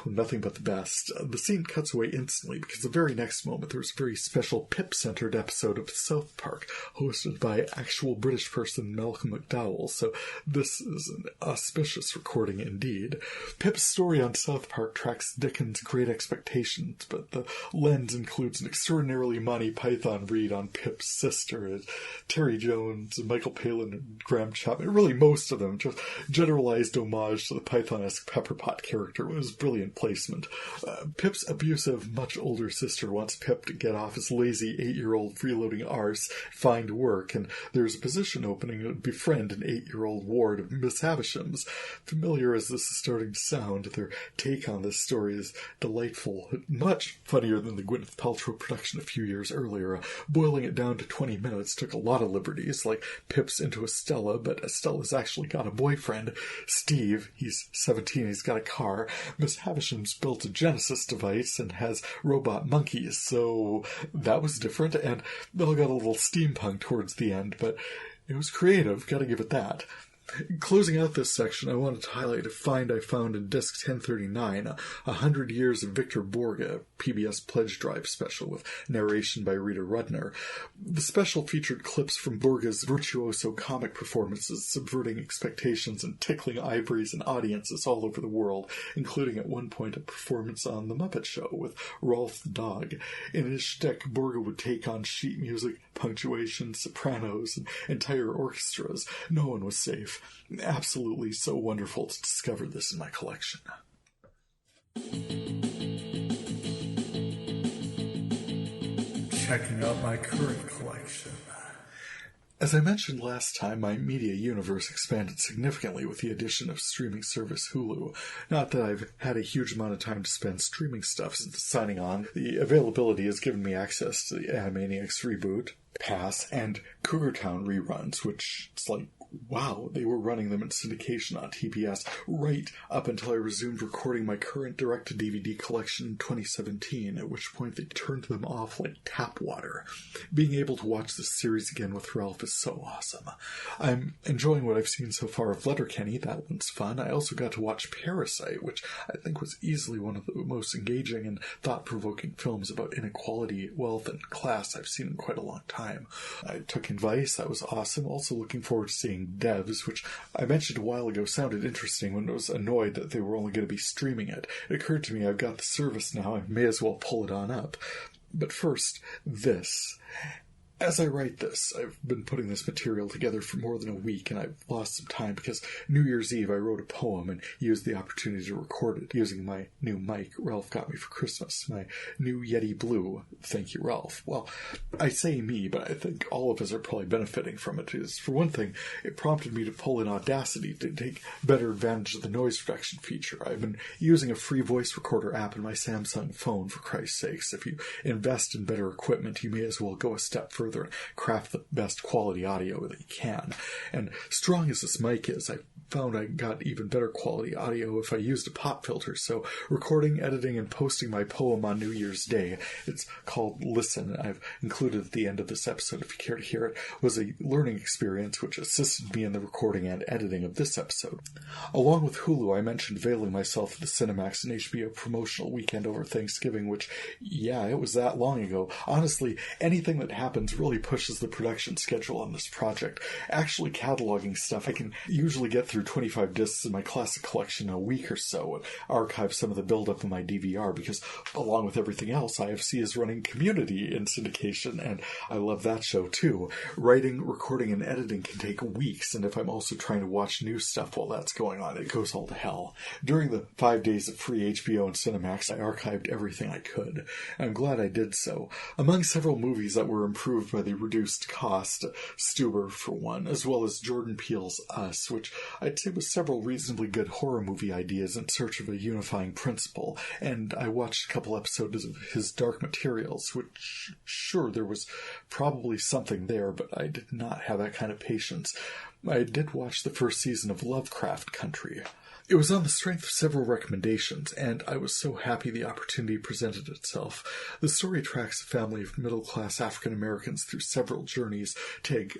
Nothing but the best. The scene cuts away instantly because the very next moment there's a very special Pip-centered episode of South Park, hosted by actual British person Malcolm McDowell, so this is an auspicious recording indeed. Pip's story on South Park tracks Dickens' Great Expectations, but the lens includes an extraordinarily Monty Python read on Pip's sister, Terry Jones, Michael Palin, and Graham Chapman. Really, most of them just generalized homage to the Python-esque Pepperpot character. It was brilliant placement. Pip's abusive, much older sister wants Pip to get off his lazy 8-year-old freeloading arse, find work, and there's a position opening to befriend an 8-year-old ward of Miss Havisham's. Familiar as this is starting to sound, their take on this story is delightful, much funnier than the Gwyneth Paltrow production a few years earlier. Boiling it down to 20 minutes took a lot of liberties, like Pip's into Estella, but Estella's actually got a boyfriend, Steve. He's 17, he's got a car. Miss Havisham's built a Genesis device and has robot monkeys, so that was different, and they all got a little steampunk towards the end, but it was creative, gotta give it that. Closing out this section, I wanted to highlight a find I found in disc 1039, 100 Years of Victor Borge, a PBS Pledge Drive special with narration by Rita Rudner. The special featured clips from Borge's virtuoso comic performances, subverting expectations and tickling ivories and audiences all over the world, including at one point a performance on The Muppet Show with Rolf the dog. In his shtick, Borge would take on sheet music, punctuation, sopranos, and entire orchestras. No one was safe. Absolutely so wonderful to discover this in my collection. Checking out my current collection. As I mentioned last time, my media universe expanded significantly with the addition of streaming service Hulu. Not that I've had a huge amount of time to spend streaming stuff since signing on. The availability has given me access to the Animaniacs reboot, Pass, and Cougar Town reruns, which it's like, wow, they were running them in syndication on TBS right up until I resumed recording my current direct-to-DVD collection in 2017, at which point they turned them off like tap water. Being able to watch this series again with Ralph is so awesome. I'm enjoying what I've seen so far of Letterkenny. That one's fun. I also got to watch Parasite, which I think was easily one of the most engaging and thought-provoking films about inequality, wealth, and class I've seen in quite a long time. I took in Vice. That was awesome. Also looking forward to seeing Devs, which I mentioned a while ago sounded interesting when I was annoyed that they were only going to be streaming it. It occurred to me I've got the service now, I may as well pull it on up. But first, this. As I write this, I've been putting this material together for more than a week, and I've lost some time because New Year's Eve I wrote a poem and used the opportunity to record it using my new mic Ralph got me for Christmas, my new Yeti Blue. Thank you, Ralph. Well, I say me, but I think all of us are probably benefiting from it. Because, for one thing, it prompted me to pull in Audacity to take better advantage of the noise reduction feature. I've been using a free voice recorder app in my Samsung phone, for Christ's sakes. If you invest in better equipment, you may as well go a step further and craft the best quality audio that you can. And strong as this mic is, I found I got even better quality audio if I used a pop filter. So recording, editing, and posting my poem on New Year's Day, it's called Listen, I've included at the end of this episode if you care to hear it, was a learning experience which assisted me in the recording and editing of this episode. Along with Hulu, I mentioned availing myself of the Cinemax and HBO promotional weekend over Thanksgiving, which, yeah, it was that long ago. Honestly, anything that happens really pushes the production schedule on this project. Actually cataloging stuff, I can usually get through 25 discs in my classic collection in a week or so and archive some of the build-up in my DVR because, along with everything else, IFC is running Community in syndication, and I love that show too. Writing, recording, and editing can take weeks, and if I'm also trying to watch new stuff while that's going on, it goes all to hell. During the 5 days of free HBO and Cinemax, I archived everything I could. I'm glad I did so. Among several movies that were improved by the reduced cost, Stuber for one, as well as Jordan Peele's Us, which I'd say was several reasonably good horror movie ideas in search of a unifying principle, and I watched a couple episodes of his Dark Materials, which, sure, there was probably something there, but I did not have that kind of patience. I did watch the first season of Lovecraft Country. It was on the strength of several recommendations, and I was so happy the opportunity presented itself. The story tracks a family of middle-class African-Americans through several journeys. Tig,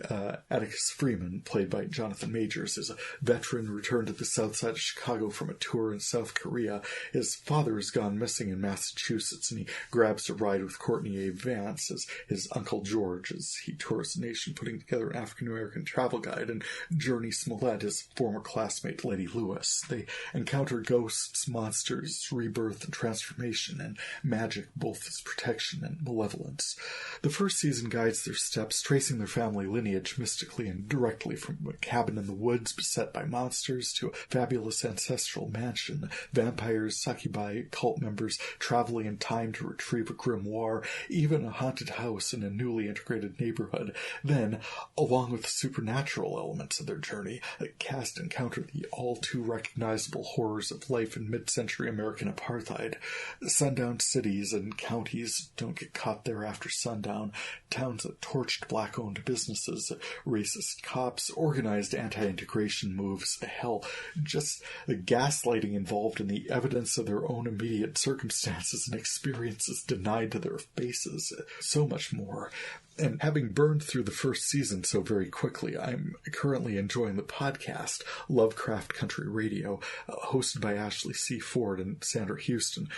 Atticus Freeman, played by Jonathan Majors, is a veteran returned to the south side of Chicago from a tour in South Korea. His father has gone missing in Massachusetts, and he grabs a ride with Courtney A. Vance as his Uncle George as he tours the nation, putting together an African-American travel guide, and Journey Smollett, his former classmate Letty Lewis. They encounter ghosts, monsters, rebirth and transformation, and magic, both as protection and malevolence. The first season guides their steps, tracing their family lineage mystically and directly from a cabin in the woods beset by monsters to a fabulous ancestral mansion, vampires, succubi, cult members traveling in time to retrieve a grimoire, even a haunted house in a newly integrated neighborhood. Then, along with the supernatural elements of their journey, the cast encounter the all-too recognizable horrors of life in mid-century American apartheid. Sundown cities and counties don't get caught there after sundown. Towns that torched black-owned businesses, racist cops, organized anti-integration moves, hell, just the gaslighting involved in the evidence of their own immediate circumstances and experiences denied to their faces. So much more. And having burned through the first season so very quickly, I'm currently enjoying the podcast, Lovecraft Country Radio, hosted by Ashley C. Ford and Sandra Houston,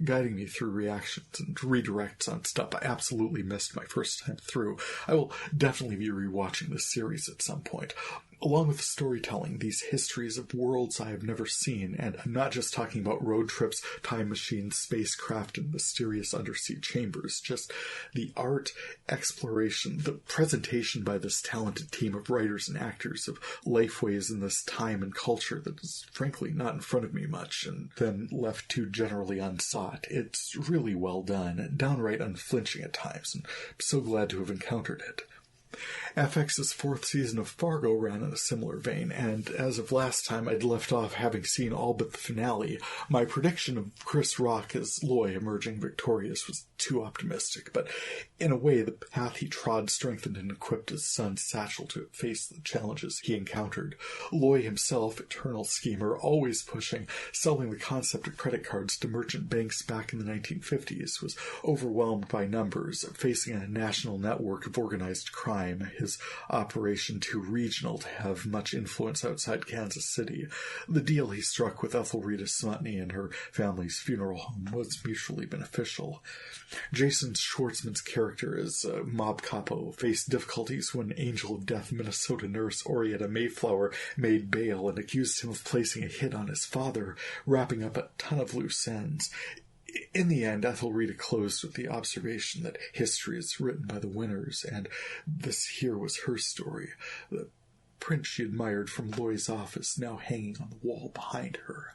guiding me through reactions and redirects on stuff I absolutely missed my first time through. I will definitely be rewatching this series at some point. Along with storytelling, these histories of worlds I have never seen, and I'm not just talking about road trips, time machines, spacecraft, and mysterious undersea chambers, just the art, exploration, the presentation by this talented team of writers and actors of lifeways in this time and culture that is frankly not in front of me much, and then left too generally unsought. It's really well done, downright unflinching at times, and I'm so glad to have encountered it. FX's fourth season of Fargo ran in a similar vein, and as of last time I'd left off having seen all but the finale, my prediction of Chris Rock as Loy emerging victorious was too optimistic, but in a way the path he trod strengthened and equipped his son Satchel to face the challenges he encountered. Loy himself, eternal schemer, always pushing, selling the concept of credit cards to merchant banks back in the 1950s, was overwhelmed by numbers, facing a national network of organized crime, his operation too regional to have much influence outside Kansas City. The deal he struck with Ethelreda Smutney and her family's funeral home was mutually beneficial. Jason Schwartzman's character as mob capo faced difficulties when Angel of Death Minnesota nurse Orietta Mayflower made bail and accused him of placing a hit on his father, wrapping up a ton of loose ends. In the end, Ethelreda closed with the observation that history is written by the winners, and this here was her story. The print she admired from Loy's office now hanging on the wall behind her.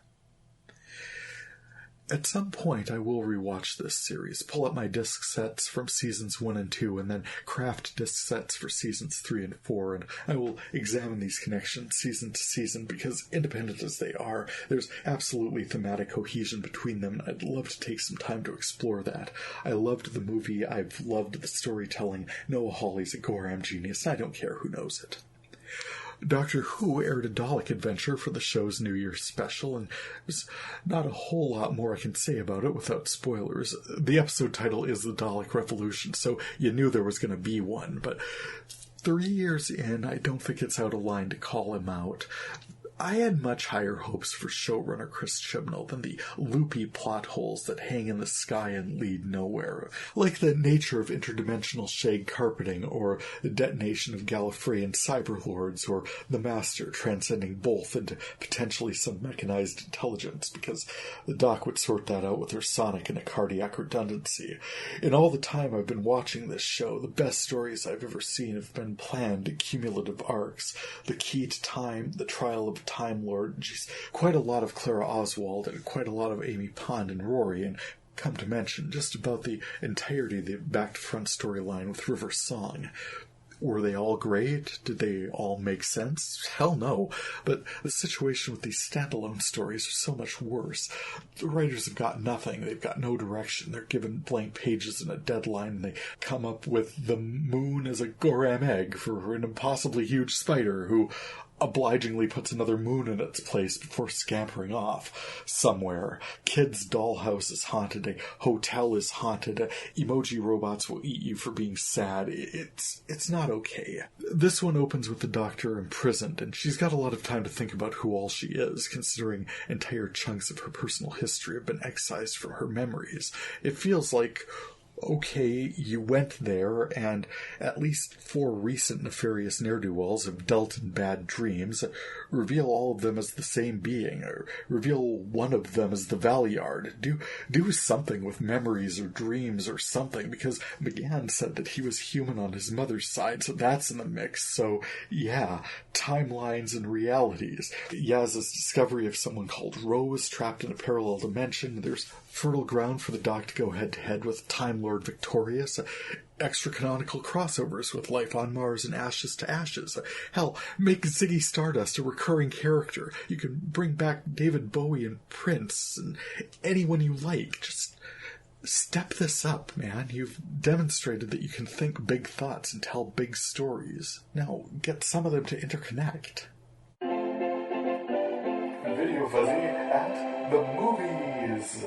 At some point, I will rewatch this series, pull up my disc sets from seasons 1 and 2, and then craft disc sets for seasons 3 and 4, and I will examine these connections season to season, because independent as they are, there's absolutely thematic cohesion between them, and I'd love to take some time to explore that. I loved the movie, I've loved the storytelling. Noah Hawley's a Goram genius, and I don't care who knows it. Doctor Who aired a Dalek adventure for the show's New Year's special, and there's not a whole lot more I can say about it without spoilers. The episode title is The Dalek Revolution, so you knew there was going to be one, but 3 years in, I don't think it's out of line to call him out. I had much higher hopes for showrunner Chris Chibnall than the loopy plot holes that hang in the sky and lead nowhere, like the nature of interdimensional shag carpeting, or the detonation of Gallifreyan cyberlords, or the Master transcending both into potentially some mechanized intelligence, because the Doc would sort that out with her sonic and a cardiac redundancy. In all the time I've been watching this show, the best stories I've ever seen have been planned cumulative arcs. The Key to Time, The Trial of Time Lord, geez, quite a lot of Clara Oswald and quite a lot of Amy Pond and Rory, and come to mention just about the entirety of the back-to-front storyline with River Song. Were they all great? Did they all make sense? Hell no. But the situation with these standalone stories are so much worse. The writers have got nothing. They've got no direction. They're given blank pages and a deadline, and they come up with the moon as a Goram egg for an impossibly huge spider who obligingly puts another moon in its place before scampering off somewhere. Kids' dollhouse is haunted, a hotel is haunted, emoji robots will eat you for being sad. It's not okay. This one opens with the Doctor imprisoned, and she's got a lot of time to think about who all she is, considering entire chunks of her personal history have been excised from her memories. It feels like, okay, you went there, and at least 4 recent nefarious ne'er-do-wells have dealt in bad dreams. Reveal all of them as the same being, or reveal one of them as the Valeyard. Do something with memories or dreams or something, because McGann said that he was human on his mother's side, so that's in the mix. So, yeah, timelines and realities. Yaz's discovery of someone called Rose trapped in a parallel dimension. There's fertile ground for the Doc to go head-to-head with Time Lord Victorious, extra-canonical crossovers with Life on Mars and Ashes to Ashes. Hell, make Ziggy Stardust a recurring character. You can bring back David Bowie and Prince and anyone you like. Just step this up, man. You've demonstrated that you can think big thoughts and tell big stories. Now, get some of them to interconnect. VideoFuzzy at the movies.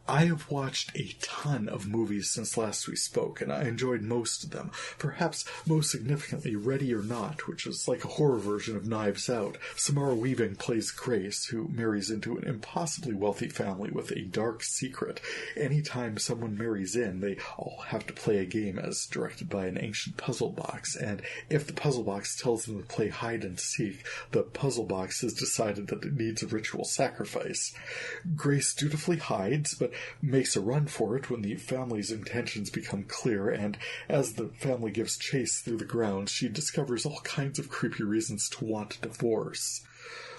I have watched a ton of movies since last we spoke, and I enjoyed most of them. Perhaps most significantly Ready or Not, which is like a horror version of Knives Out. Samara Weaving plays Grace, who marries into an impossibly wealthy family with a dark secret. Anytime someone marries in, they all have to play a game as directed by an ancient puzzle box, and if the puzzle box tells them to play hide and seek, the puzzle box has decided that it needs a ritual sacrifice. Grace dutifully hides, but makes a run for it when the family's intentions become clear, and as the family gives chase through the grounds, she discovers all kinds of creepy reasons to want a divorce.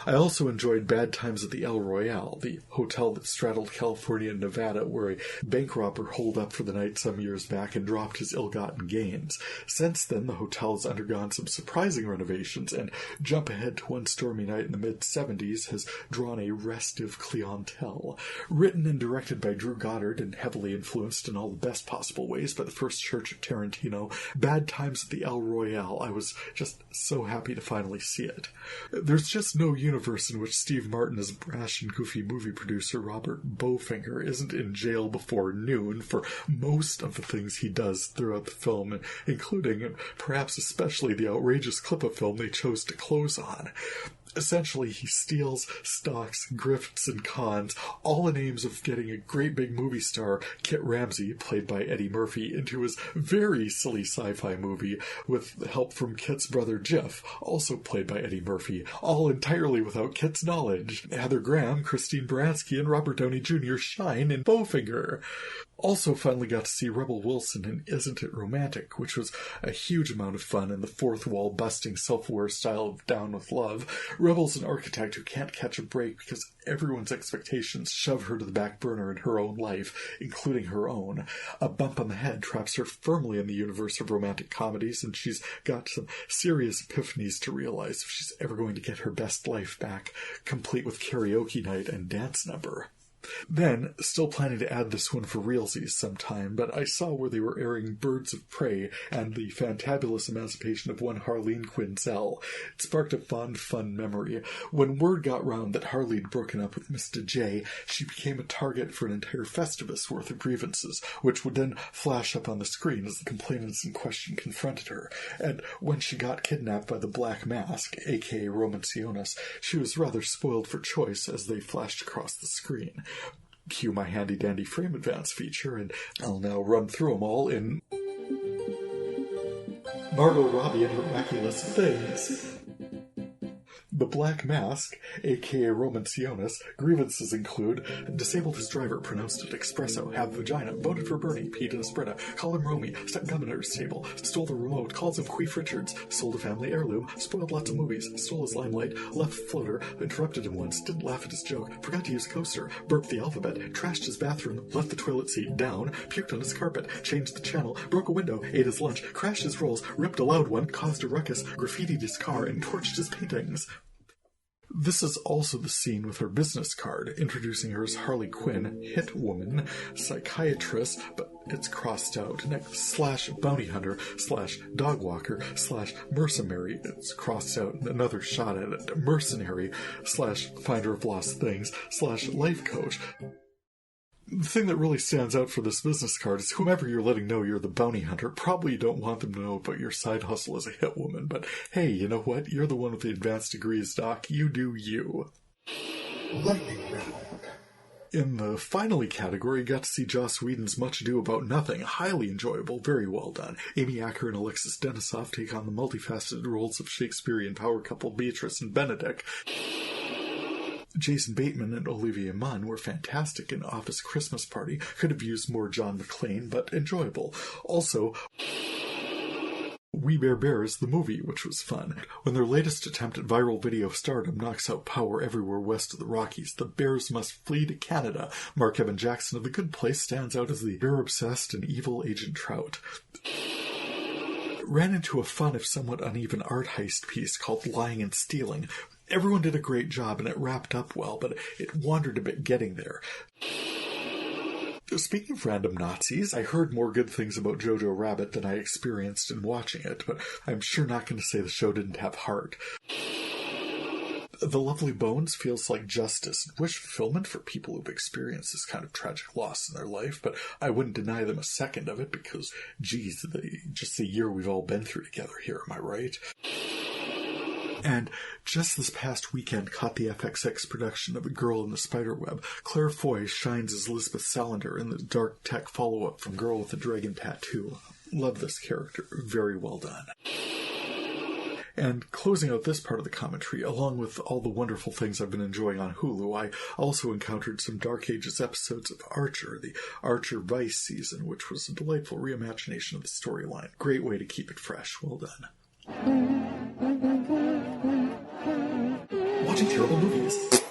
I also enjoyed Bad Times at the El Royale, the hotel that straddled California and Nevada, where a bank robber holed up for the night some years back and dropped his ill-gotten gains. Since then, the hotel has undergone some surprising renovations, and jump ahead to one stormy night in the mid-'70s has drawn a restive clientele. Written and directed by Drew Goddard and heavily influenced in all the best possible ways by the First Church of Tarantino, Bad Times at the El Royale, I was just so happy to finally see it. There's just no universe in which Steve Martin as brash and goofy movie producer Robert Bowfinger isn't in jail before noon for most of the things he does throughout the film, including, and perhaps especially, the outrageous clip of film they chose to close on. Essentially, he steals, stalks, grifts, and cons, all in aims of getting a great big movie star, Kit Ramsey, played by Eddie Murphy, into his very silly sci-fi movie with help from Kit's brother Jeff, also played by Eddie Murphy, all entirely without Kit's knowledge. Heather Graham, Christine Baranski, and Robert Downey Jr. shine in Bowfinger. Also finally got to see Rebel Wilson in Isn't It Romantic, which was a huge amount of fun in the fourth-wall-busting, self-aware style of Down with Love. Rebel's an architect who can't catch a break because everyone's expectations shove her to the back burner in her own life, including her own. A bump on the head traps her firmly in the universe of romantic comedies, and she's got some serious epiphanies to realize if she's ever going to get her best life back, complete with karaoke night and dance number. Then, still planning to add this one for realsies sometime, but I saw where they were airing Birds of Prey and the fantabulous emancipation of one Harleen Quinzel. It sparked a fond, fun memory. When word got round that Harley'd broken up with Mr. J, she became a target for an entire Festivus worth of grievances, which would then flash up on the screen as the complainants in question confronted her. And when she got kidnapped by the Black Mask, aka Romancionis, she was rather spoiled for choice as they flashed across the screen. Cue my handy-dandy frame advance feature, and I'll now run through them all in Margot Robbie and Her Miraculous Things. The Black Mask, a.k.a. Romancionis, grievances include: disabled his driver, pronounced it espresso, have vagina, voted for Bernie, peed in a Sprita, call him Romy, stuck gum in her table, stole the remote, calls him Queef Richards, sold a family heirloom, spoiled lots of movies, stole his limelight, left floater, interrupted him once, didn't laugh at his joke, forgot to use a coaster, burped the alphabet, trashed his bathroom, left the toilet seat down, puked on his carpet, changed the channel, broke a window, ate his lunch, crashed his rolls, ripped a loud one, caused a ruckus, graffitied his car, and torched his paintings. This is also the scene with her business card, introducing her as Harley Quinn, hit woman, psychiatrist, but it's crossed out, next / bounty hunter / dog walker / mercenary, it's crossed out, another shot at it, mercenary / finder of lost things / life coach. The thing that really stands out for this business card is whomever you're letting know you're the bounty hunter, probably you don't want them to know about your side hustle as a hit woman, but hey, you know what? You're the one with the advanced degrees, Doc. You do you. Lightning round. In the finally category, you got to see Joss Whedon's Much Ado About Nothing. Highly enjoyable, very well done. Amy Acker and Alexis Denisof take on the multifaceted roles of Shakespearean power couple Beatrice and Benedict. Jason Bateman and Olivia Munn were fantastic in Office Christmas Party. Could have used more John McClane, but enjoyable. Also, We Bare Bears, the movie, which was fun. When their latest attempt at viral video stardom knocks out power everywhere west of the Rockies, the Bears must flee to Canada. Mark Evan Jackson of The Good Place stands out as the bear-obsessed and evil Agent Trout. Ran into a fun, if somewhat uneven, art heist piece called Lying and Stealing. Everyone did a great job and it wrapped up well, but it wandered a bit getting there. Speaking of random Nazis, I heard more good things about Jojo Rabbit than I experienced in watching it, but I'm sure not going to say the show didn't have heart. The Lovely Bones feels like justice and wish fulfillment for people who've experienced this kind of tragic loss in their life, but I wouldn't deny them a second of it because, geez, just the year we've all been through together here, am I right? And just this past weekend caught the FXX production of A Girl in the Spiderweb. Claire Foy shines as Elizabeth Salander in the dark tech follow-up from Girl with the Dragon Tattoo. Love this character. Very well done. And closing out this part of the commentary, along with all the wonderful things I've been enjoying on Hulu, I also encountered some Dark Ages episodes of Archer, the Archer Vice season, which was a delightful reimagination of the storyline. Great way to keep it fresh. Well done. watching terrible movies.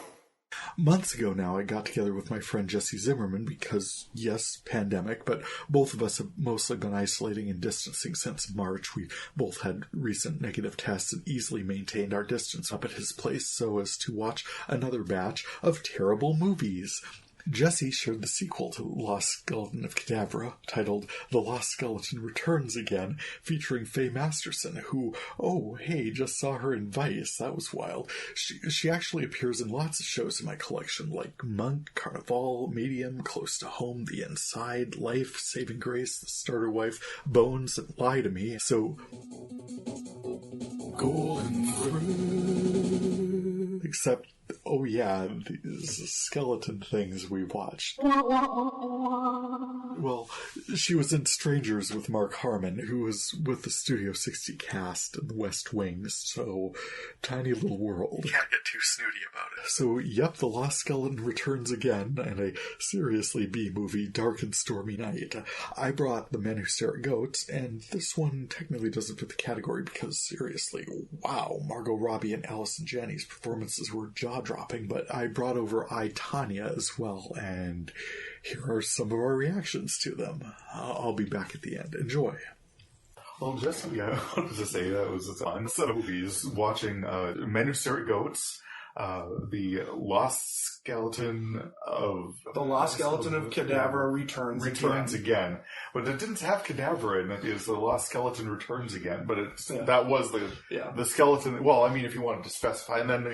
Months ago now, I got together with my friend Jesse Zimmerman because, yes, pandemic, but both of us have mostly been isolating and distancing since March. We both had recent negative tests and easily maintained our distance up at his place so as to watch another batch of terrible movies. Jesse shared the sequel to Lost Skeleton of Cadavra, titled The Lost Skeleton Returns Again, featuring Faye Masterson, who, oh, hey, just saw her in Vice. That was wild. She actually appears in lots of shows in my collection, like Monk, Carnival, Medium, Close to Home, The Inside, Life, Saving Grace, The Starter Wife, Bones, and Lie to Me. So, golden thread. Except, oh yeah, these skeleton things we watched. Well, she was in Strangers with Mark Harmon, who was with the Studio 60 cast in The West Wing, so tiny little world. Can't get too snooty about it. So, yep, The Lost Skeleton returns again, and a seriously B-movie, Dark and Stormy Night. I brought The Men Who Stare at Goats, and this one technically doesn't fit the category because, seriously, wow, Margot Robbie and Allison Janney's performances were jaw-dropping, but I brought over I, Tanya as well, and here are some of our reactions to them. I'll be back at the end. Enjoy. Well, just, I wanted to say that was a fun set of movies. Watching Men Who Stare at Goats, The Lost Skeleton of Cadavra returns again. But it didn't have Cadavra in it. It's The Lost Skeleton Returns Again. But that was the skeleton. Well, I mean, if you wanted to specify. And then,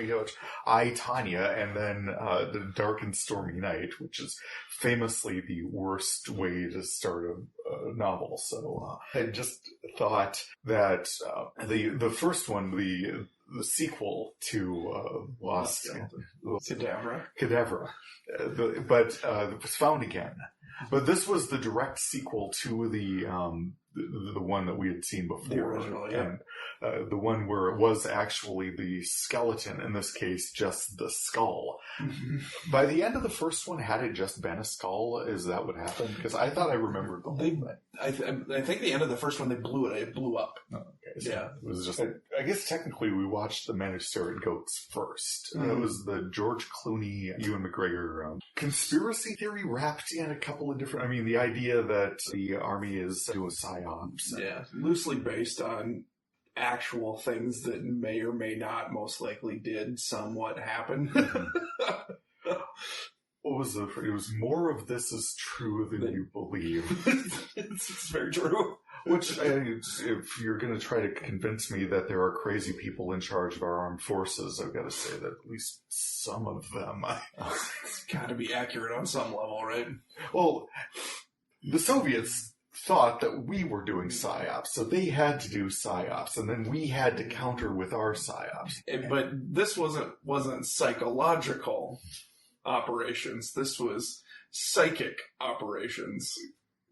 I, Tanya, and then The Dark and Stormy Night, which is famously the worst way to start a novel. So I just thought that the first one, the sequel to Lost Cadavra, but it was found again. But this was the direct sequel to the one that we had seen before. The original, yeah. And the one where it was actually the skeleton, in this case, just the skull. Mm-hmm. By the end of the first one, had it just been a skull, is that what happened? Because I thought I remembered the whole thing. I think the end of the first one, they blew it. It blew up. Oh, okay. So yeah. It was just, I guess technically we watched The Men Who Stare at Goats first. Mm-hmm. It was the George Clooney, Ewan McGregor conspiracy theory wrapped in a couple of different, the idea that the army is doing psyops. Yeah, loosely based on actual things that may or may not most likely did somewhat happen. What was it? It was more of this is true than you believe. It's very true. Which, if you're going to try to convince me that there are crazy people in charge of our armed forces, I've got to say that at least some of them... It's got to be accurate on some level, right? Well, the Soviets thought that we were doing psyops, so they had to do psyops, and then we had to counter with our psyops. But this wasn't psychological operations. This was psychic operations.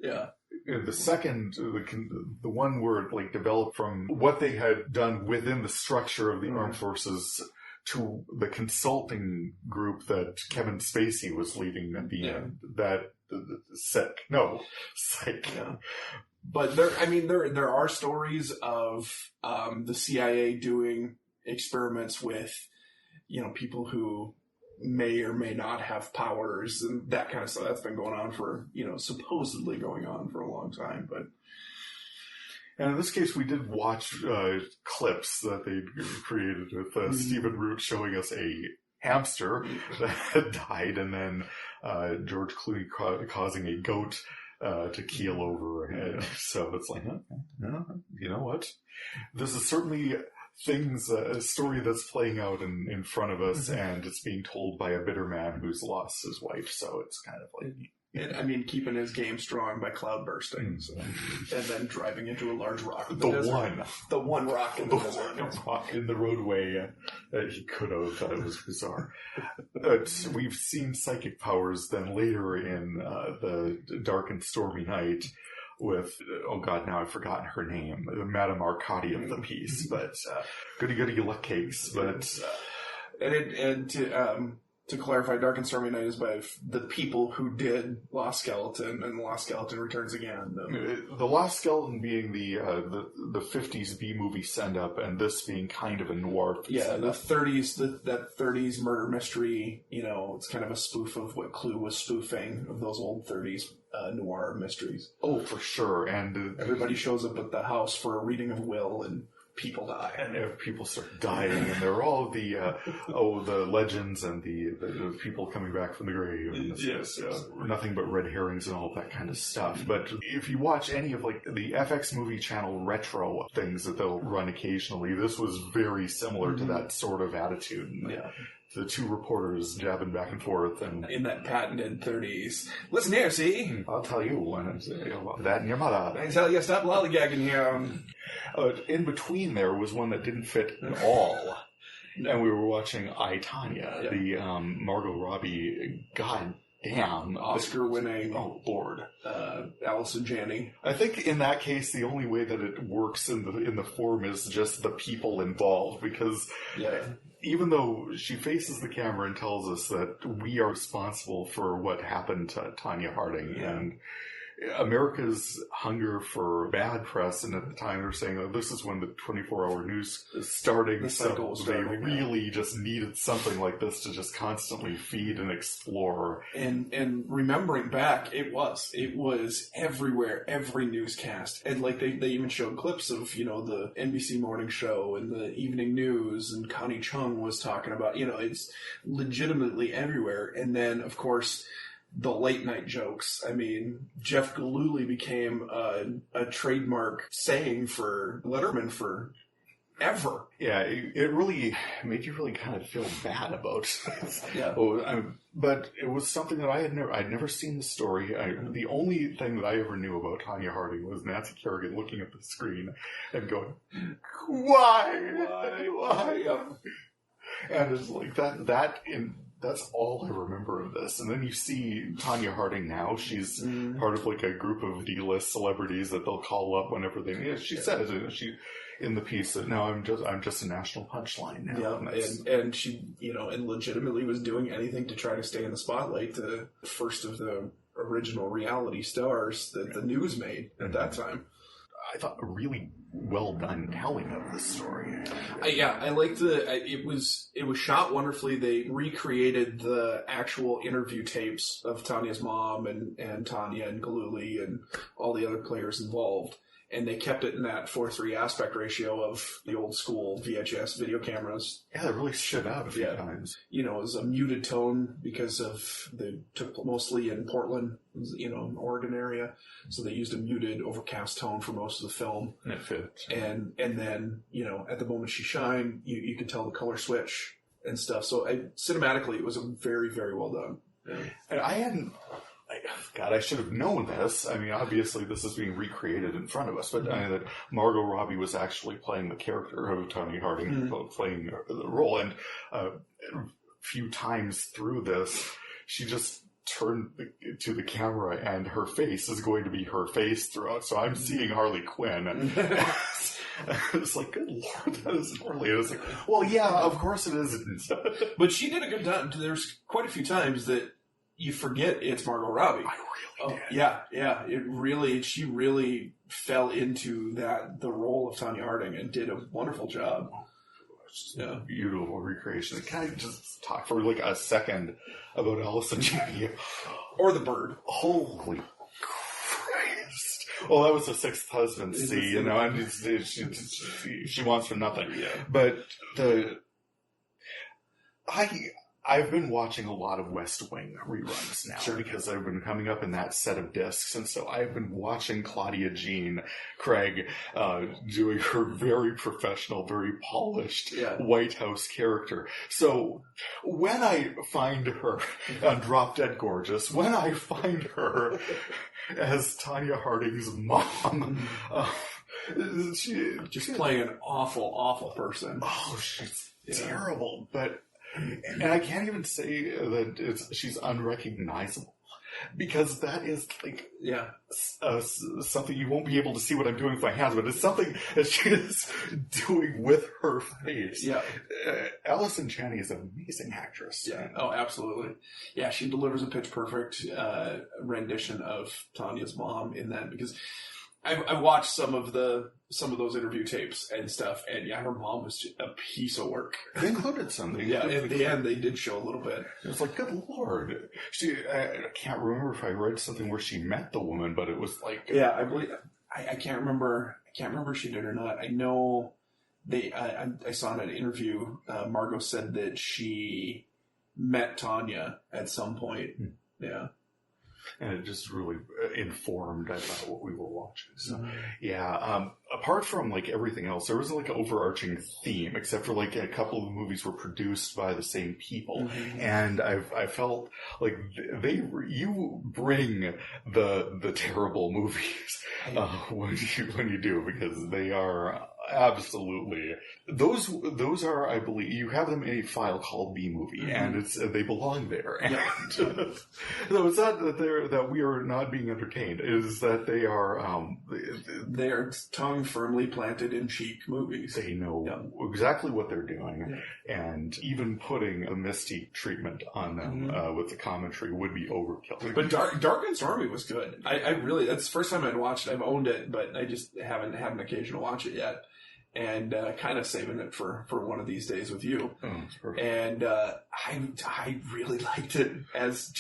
Yeah. The second, the one where it developed from what they had done within the structure of the armed forces to the consulting group that Kevin Spacey was leading at the end. That psych. Yeah. But there are stories of the CIA doing experiments with, people who may or may not have powers and that kind of stuff. That's been going on for, supposedly going on for a long time. But and in this case, we did watch clips that they created with Stephen Root showing us a hamster that had died, and then George Clooney causing a goat to keel over. And so it's like, you know what? This is certainly a story that's playing out in front of us, and it's being told by a bitter man who's lost his wife. So it's kind of like... And keeping his game strong by cloud bursting, and then driving into a large rock. The one rock in the desert. Rock in the roadway that he could have. That was bizarre. We've seen psychic powers then later in the Dark and Stormy Night with, oh God, now I've forgotten her name, Madame Arcady of the piece, but goody luck cakes, but... to clarify, Dark and Stormy Night is by the people who did Lost Skeleton, and Lost Skeleton Returns Again. The Lost Skeleton being the 50s B-movie send-up, and this being kind of a noir send-up. The 30s, that 30s murder mystery, it's kind of a spoof of what Clue was spoofing, of those old 30s noir mysteries. Oh, for sure. And everybody shows up at the house for a reading of will, and people die. And people start dying, and there are all the the legends and the people coming back from the grave. And yes. Nothing but red herrings and all that kind of stuff. But if you watch any of the FX Movie Channel retro things that they'll run occasionally, this was very similar to that sort of attitude. Yeah. The two reporters jabbing back and forth, and in that patented 30s. Listen here, see? I'll tell you when that and your mother. I tell you, stop lollygagging here. In between there was one that didn't fit at all. And we were watching I, Tonya, the Margot Robbie, goddamn Oscar-winning. Oh, Lord. Allison Janney. I think in that case, the only way that it works in the form is just the people involved, because even though she faces the camera and tells us that we are responsible for what happened to Tonya Harding, and America's hunger for bad press, and at the time they were saying, oh, this is when the 24-hour news is starting, the cycle was starting, they really just needed something like this to just constantly feed and explore. And remembering back, it was everywhere, every newscast. And they even showed clips of, the NBC morning show and the evening news, and Connie Chung was talking about, it's legitimately everywhere. And then, of course, the late night jokes. I mean, Jeff Gillooly became a trademark saying for Letterman for ever. Yeah, it really made you really kind of feel bad about it. Yeah. But it was something that I'd never seen the story. The only thing that I ever knew about Tonya Harding was Nancy Kerrigan looking at the screen and going, why? And it's like that's all I remember of this. And then you see Tonya Harding now. She's part of a group of D-list celebrities that they'll call up whenever they need. She says in the piece that now I'm just a national punchline now. Yeah, and she and legitimately was doing anything to try to stay in the spotlight. The first of the original reality stars that the news made at that time. I thought a really well done telling of the story. I liked it was shot wonderfully. They recreated the actual interview tapes of Tanya's mom and Tonya and Gillooly and all the other players involved. And they kept it in that 4:3 aspect ratio of the old school VHS video cameras. Yeah, they really stood out a few times. It was a muted tone because they took mostly in Portland, an Oregon area. So they used a muted, overcast tone for most of the film. And it fit. And then, at the moment she shined, you could tell the color switch and stuff. So cinematically, it was a very, very well done. Yeah. And I hadn't... God, I should have known this. I mean, obviously this is being recreated in front of us, but that Margot Robbie was actually playing the character of Tonya Harding, playing the role. And a few times through this, she just turned to the camera and her face is going to be her face throughout. So I'm seeing Harley Quinn. It's like, good Lord, that isn't Harley. And it's like, well, yeah, of course it isn't. But she did a good job. There's quite a few times that you forget it's Margot Robbie. I really did. Yeah. She really fell into the role of Tonya Harding and did a wonderful job. Yeah. Beautiful recreation. Can I just talk for a second about Allison Janney? Or the bird. Holy Christ. Well, that was the sixth husband, and she wants for nothing. Yeah. But I've been watching a lot of West Wing reruns now because I've been coming up in that set of discs. And so I've been watching Claudia Jean Craig doing her very professional, very polished White House character. So when I find her on Drop Dead Gorgeous, when I find her as Tonya Harding's mom, she's playing an awful, awful person. Oh, she's terrible. And I can't even say that she's unrecognizable. because that is like Yeah. something you won't be able to see what I'm doing with my hands, but it's something that she is doing with her face. Yeah. Allison Janney is an amazing actress. Yeah. Oh, absolutely. Yeah, she delivers a pitch perfect rendition of Tanya's mom in that, because I watched some of those interview tapes and stuff, and yeah, her mom was just a piece of work. They included something. Yeah, at the end they did show a little bit. It was like, good lord. I can't remember if I read something where she met the woman, but it was like, yeah, I believe I can't remember. I can't remember if she did or not. I know I saw in an interview, Margot said that she met Tanya at some point. Yeah. And it just really informed, I thought, what we were watching. So, yeah. Apart from like everything else, there was like an overarching theme, except for like a couple of the movies were produced by the same people, and I felt like you bring the terrible movies when you do, because they are absolutely those are, I believe, you have them in a file called B movie, and they belong there. And no, it's not that we are not being entertained. It is that they are tongue firmly planted in cheek movies. They know exactly what they're doing, and even putting a Mystique treatment on them with the commentary would be overkill. But Dark and Stormy was good. I really, that's the first time I'd watched it. I've owned it, but I just haven't had an occasion to watch it yet. And kind of saving it for one of these days with you. Oh, that's perfect. And I really liked it as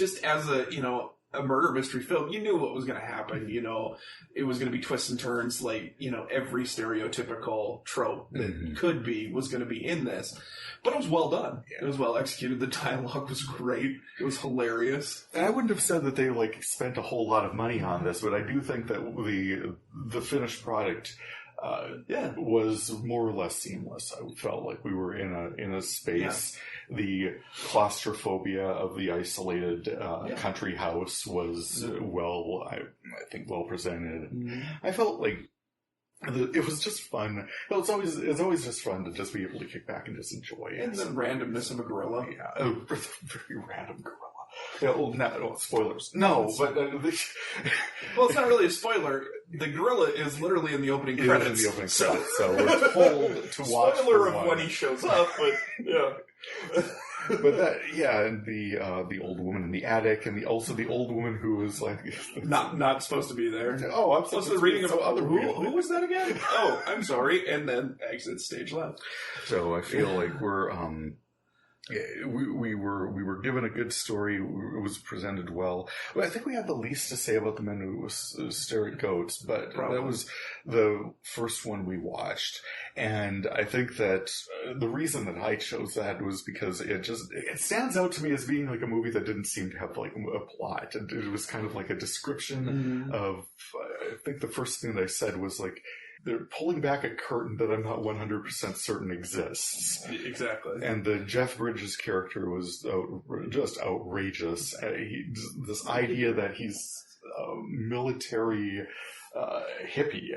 a murder mystery film. You knew what was going to happen. You know, it was going to be twists and turns, like, you know, every stereotypical trope that was going to be in this. But it was well done. Yeah. It was well executed. The dialogue was great. It was hilarious. And I wouldn't have said that they like spent a whole lot of money on this, but I do think that the finished product was more or less seamless. I felt like we were in a space. Yeah. The claustrophobia of the isolated country house was I think well presented. I felt like it was just fun. Well, it's always just fun to just be able to kick back and just enjoy it. And the randomness of a gorilla. Yeah, a very random gorilla. Yeah, well, no, spoilers. No, but well, it's not really a spoiler. The gorilla is literally in the opening credits. So we're told to watch. Spoiler of when he shows up, but yeah. But that, and the old woman in the attic, and also the old woman who was like not supposed to be there. Oh, I'm supposed to be reading about other people. Who was that again? Oh, I'm sorry. And then exit stage left. So I feel like we're we were given a good story. It was presented well. I think we had the least to say about the men who stare at goats, but that was the first one we watched. And I think that the reason that I chose that was because it stands out to me as being like a movie that didn't seem to have like a plot. It was kind of like a description of, I think the first thing that I said was like, they're pulling back a curtain that I'm not 100% certain exists. Exactly. And the Jeff Bridges character was just outrageous. This idea that he's a military hippie.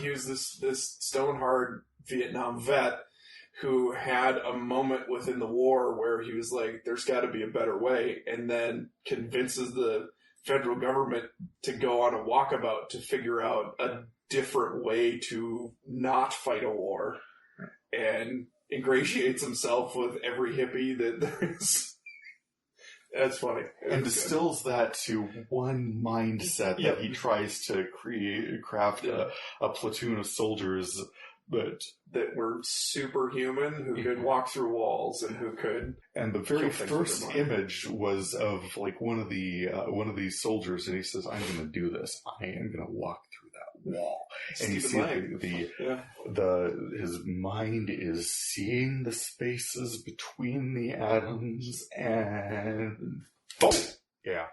He was this stone-hard Vietnam vet who had a moment within the war where he was like, there's got to be a better way, and then convinces the federal government to go on a walkabout to figure out a different way to not fight a war, and ingratiates himself with every hippie that there is. That's funny. And distills that to one mindset that he tries to craft a platoon of soldiers that were superhuman, who could walk through walls and who could. And the very first image was of like one of these soldiers, and he says, "I'm going to do this. I am going to walk through that wall." And you see his mind is seeing the spaces between the atoms, and boom. Yeah.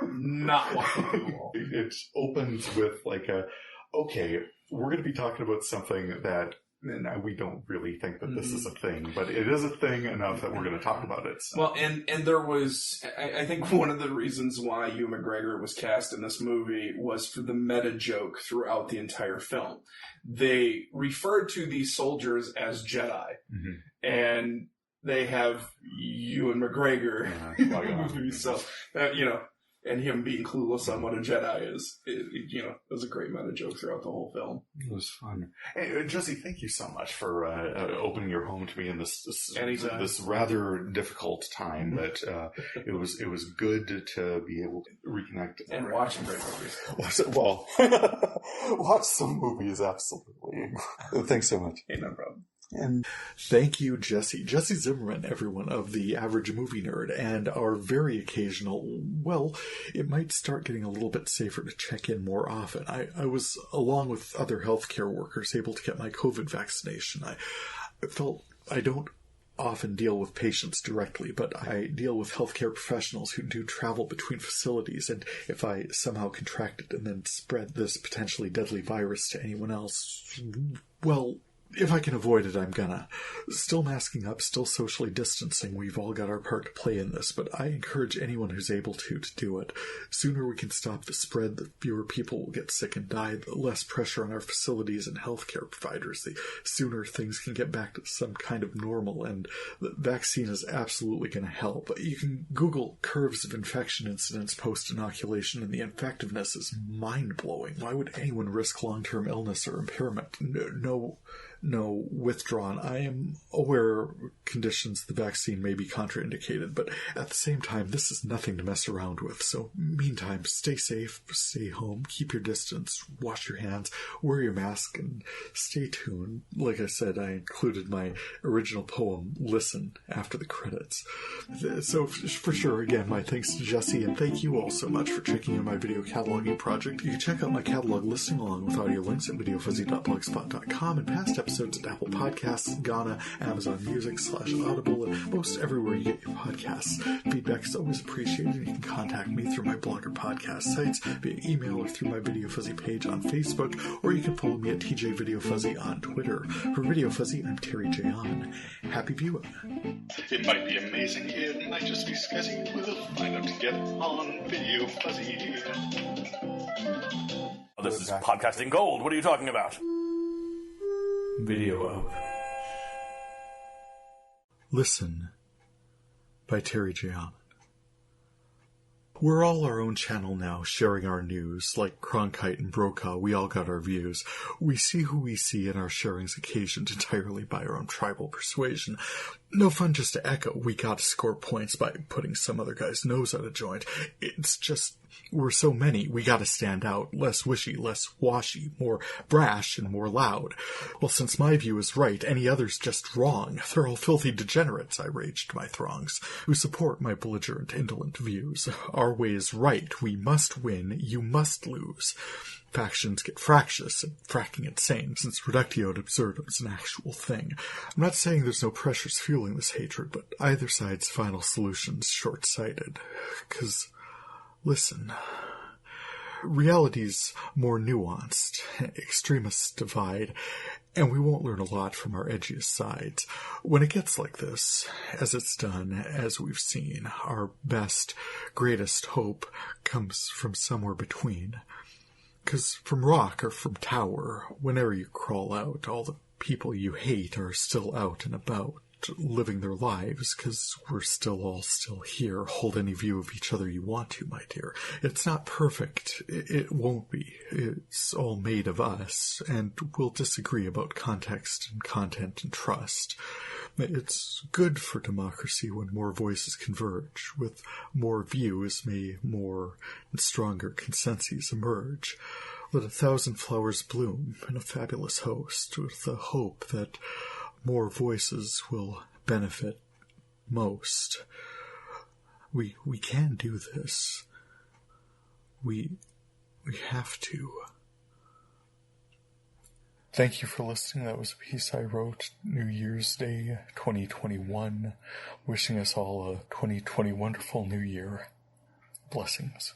Not walking through the wall. It opens with like okay, we're going to be talking about something that we don't really think that this is a thing, but it is a thing enough that we're going to talk about it. So. Well, and there was, I think one of the reasons why Hugh McGregor was cast in this movie was for the meta joke throughout the entire film. They referred to these soldiers as Jedi, and they have Ewan McGregor in the movie. So, and him being clueless on what a Jedi is, it was a great meta joke throughout the whole film. It was fun. Hey, Jesse, thank you so much for opening your home to me in this rather difficult time. But it was good to be able to reconnect and watch some great movies. Well, watch some movies, absolutely. Thanks so much. Hey, no problem. And thank you, Jesse Zimmerman, everyone, of The Average Movie Nerd, and our very occasional, well, it might start getting a little bit safer to check in more often. I was, along with other healthcare workers, able to get my COVID vaccination. I felt I don't often deal with patients directly, but I deal with healthcare professionals who do travel between facilities, and if I somehow contract it and then spread this potentially deadly virus to anyone else, well, if I can avoid it, I'm gonna. Still masking up, still socially distancing. We've all got our part to play in this, but I encourage anyone who's able to do it. Sooner we can stop the spread, the fewer people will get sick and die, the less pressure on our facilities and healthcare providers, the sooner things can get back to some kind of normal, and the vaccine is absolutely going to help. You can Google curves of infection incidents post-inoculation, and the effectiveness is mind-blowing. Why would anyone risk long-term illness or impairment? No, withdrawn. I am aware conditions the vaccine may be contraindicated, but at the same time, this is nothing to mess around with. So, meantime, stay safe, stay home, keep your distance, wash your hands, wear your mask, and stay tuned. Like I said, I included my original poem, Listen, after the credits. So, for sure, again, my thanks to Jesse, and thank you all so much for checking out my video cataloging project. You can check out my catalog listing along with audio links at VideoFuzzy.blogspot.com and past episodes at Apple Podcasts, Ghana, Amazon Music /Audible, and most everywhere you get your podcasts. Feedback is always appreciated. You can contact me through my blog or podcast sites, via email, or through my VideoFuzzy page on Facebook, or you can follow me at TJ VideoFuzzy on Twitter. For VideoFuzzy, I'm Terry J. Aman. Happy viewing. It might be amazing, it might just be scuzzy. We'll find out together on VideoFuzzy. This is podcasting gold. What are you talking about? Video out. Listen, by Terry J. Aman. We're all our own channel now, sharing our news. Like Cronkite and Brokaw, we all got our views. We see who we see, and our sharing's occasioned entirely by our own tribal persuasion. No fun just to echo. We gotta score points by putting some other guy's nose out of joint. It's just, we're so many, we gotta stand out. Less wishy, less washy, more brash, and more loud. Well, since my view is right, any other's just wrong. They're all filthy degenerates, I raged my throngs, who support my belligerent, indolent views. Our way is right. We must win. You must lose. Factions get fractious and fracking insane, since reductio ad absurdum is an actual thing. I'm not saying there's no pressures fueling this hatred, but either side's final solution's short-sighted. 'Cause, listen, reality's more nuanced, extremists divide, and we won't learn a lot from our edgiest sides. When it gets like this, as it's done, as we've seen, our best, greatest hope comes from somewhere between. 'Cause from rock or from tower, whenever you crawl out, all the people you hate are still out and about, living their lives, 'cause we're all still here. Hold any view of each other you want to, my dear. It's not perfect. It won't be. It's all made of us, and we'll disagree about context and content and trust. It's good for democracy when more voices converge. With more views may more and stronger consensus emerge. Let 1,000 flowers bloom in a fabulous host, with the hope that more voices will benefit most. We can do this. We have to. Thank you for listening. That was a piece I wrote New Year's Day 2021, wishing us all a 2020 wonderful new year. Blessings.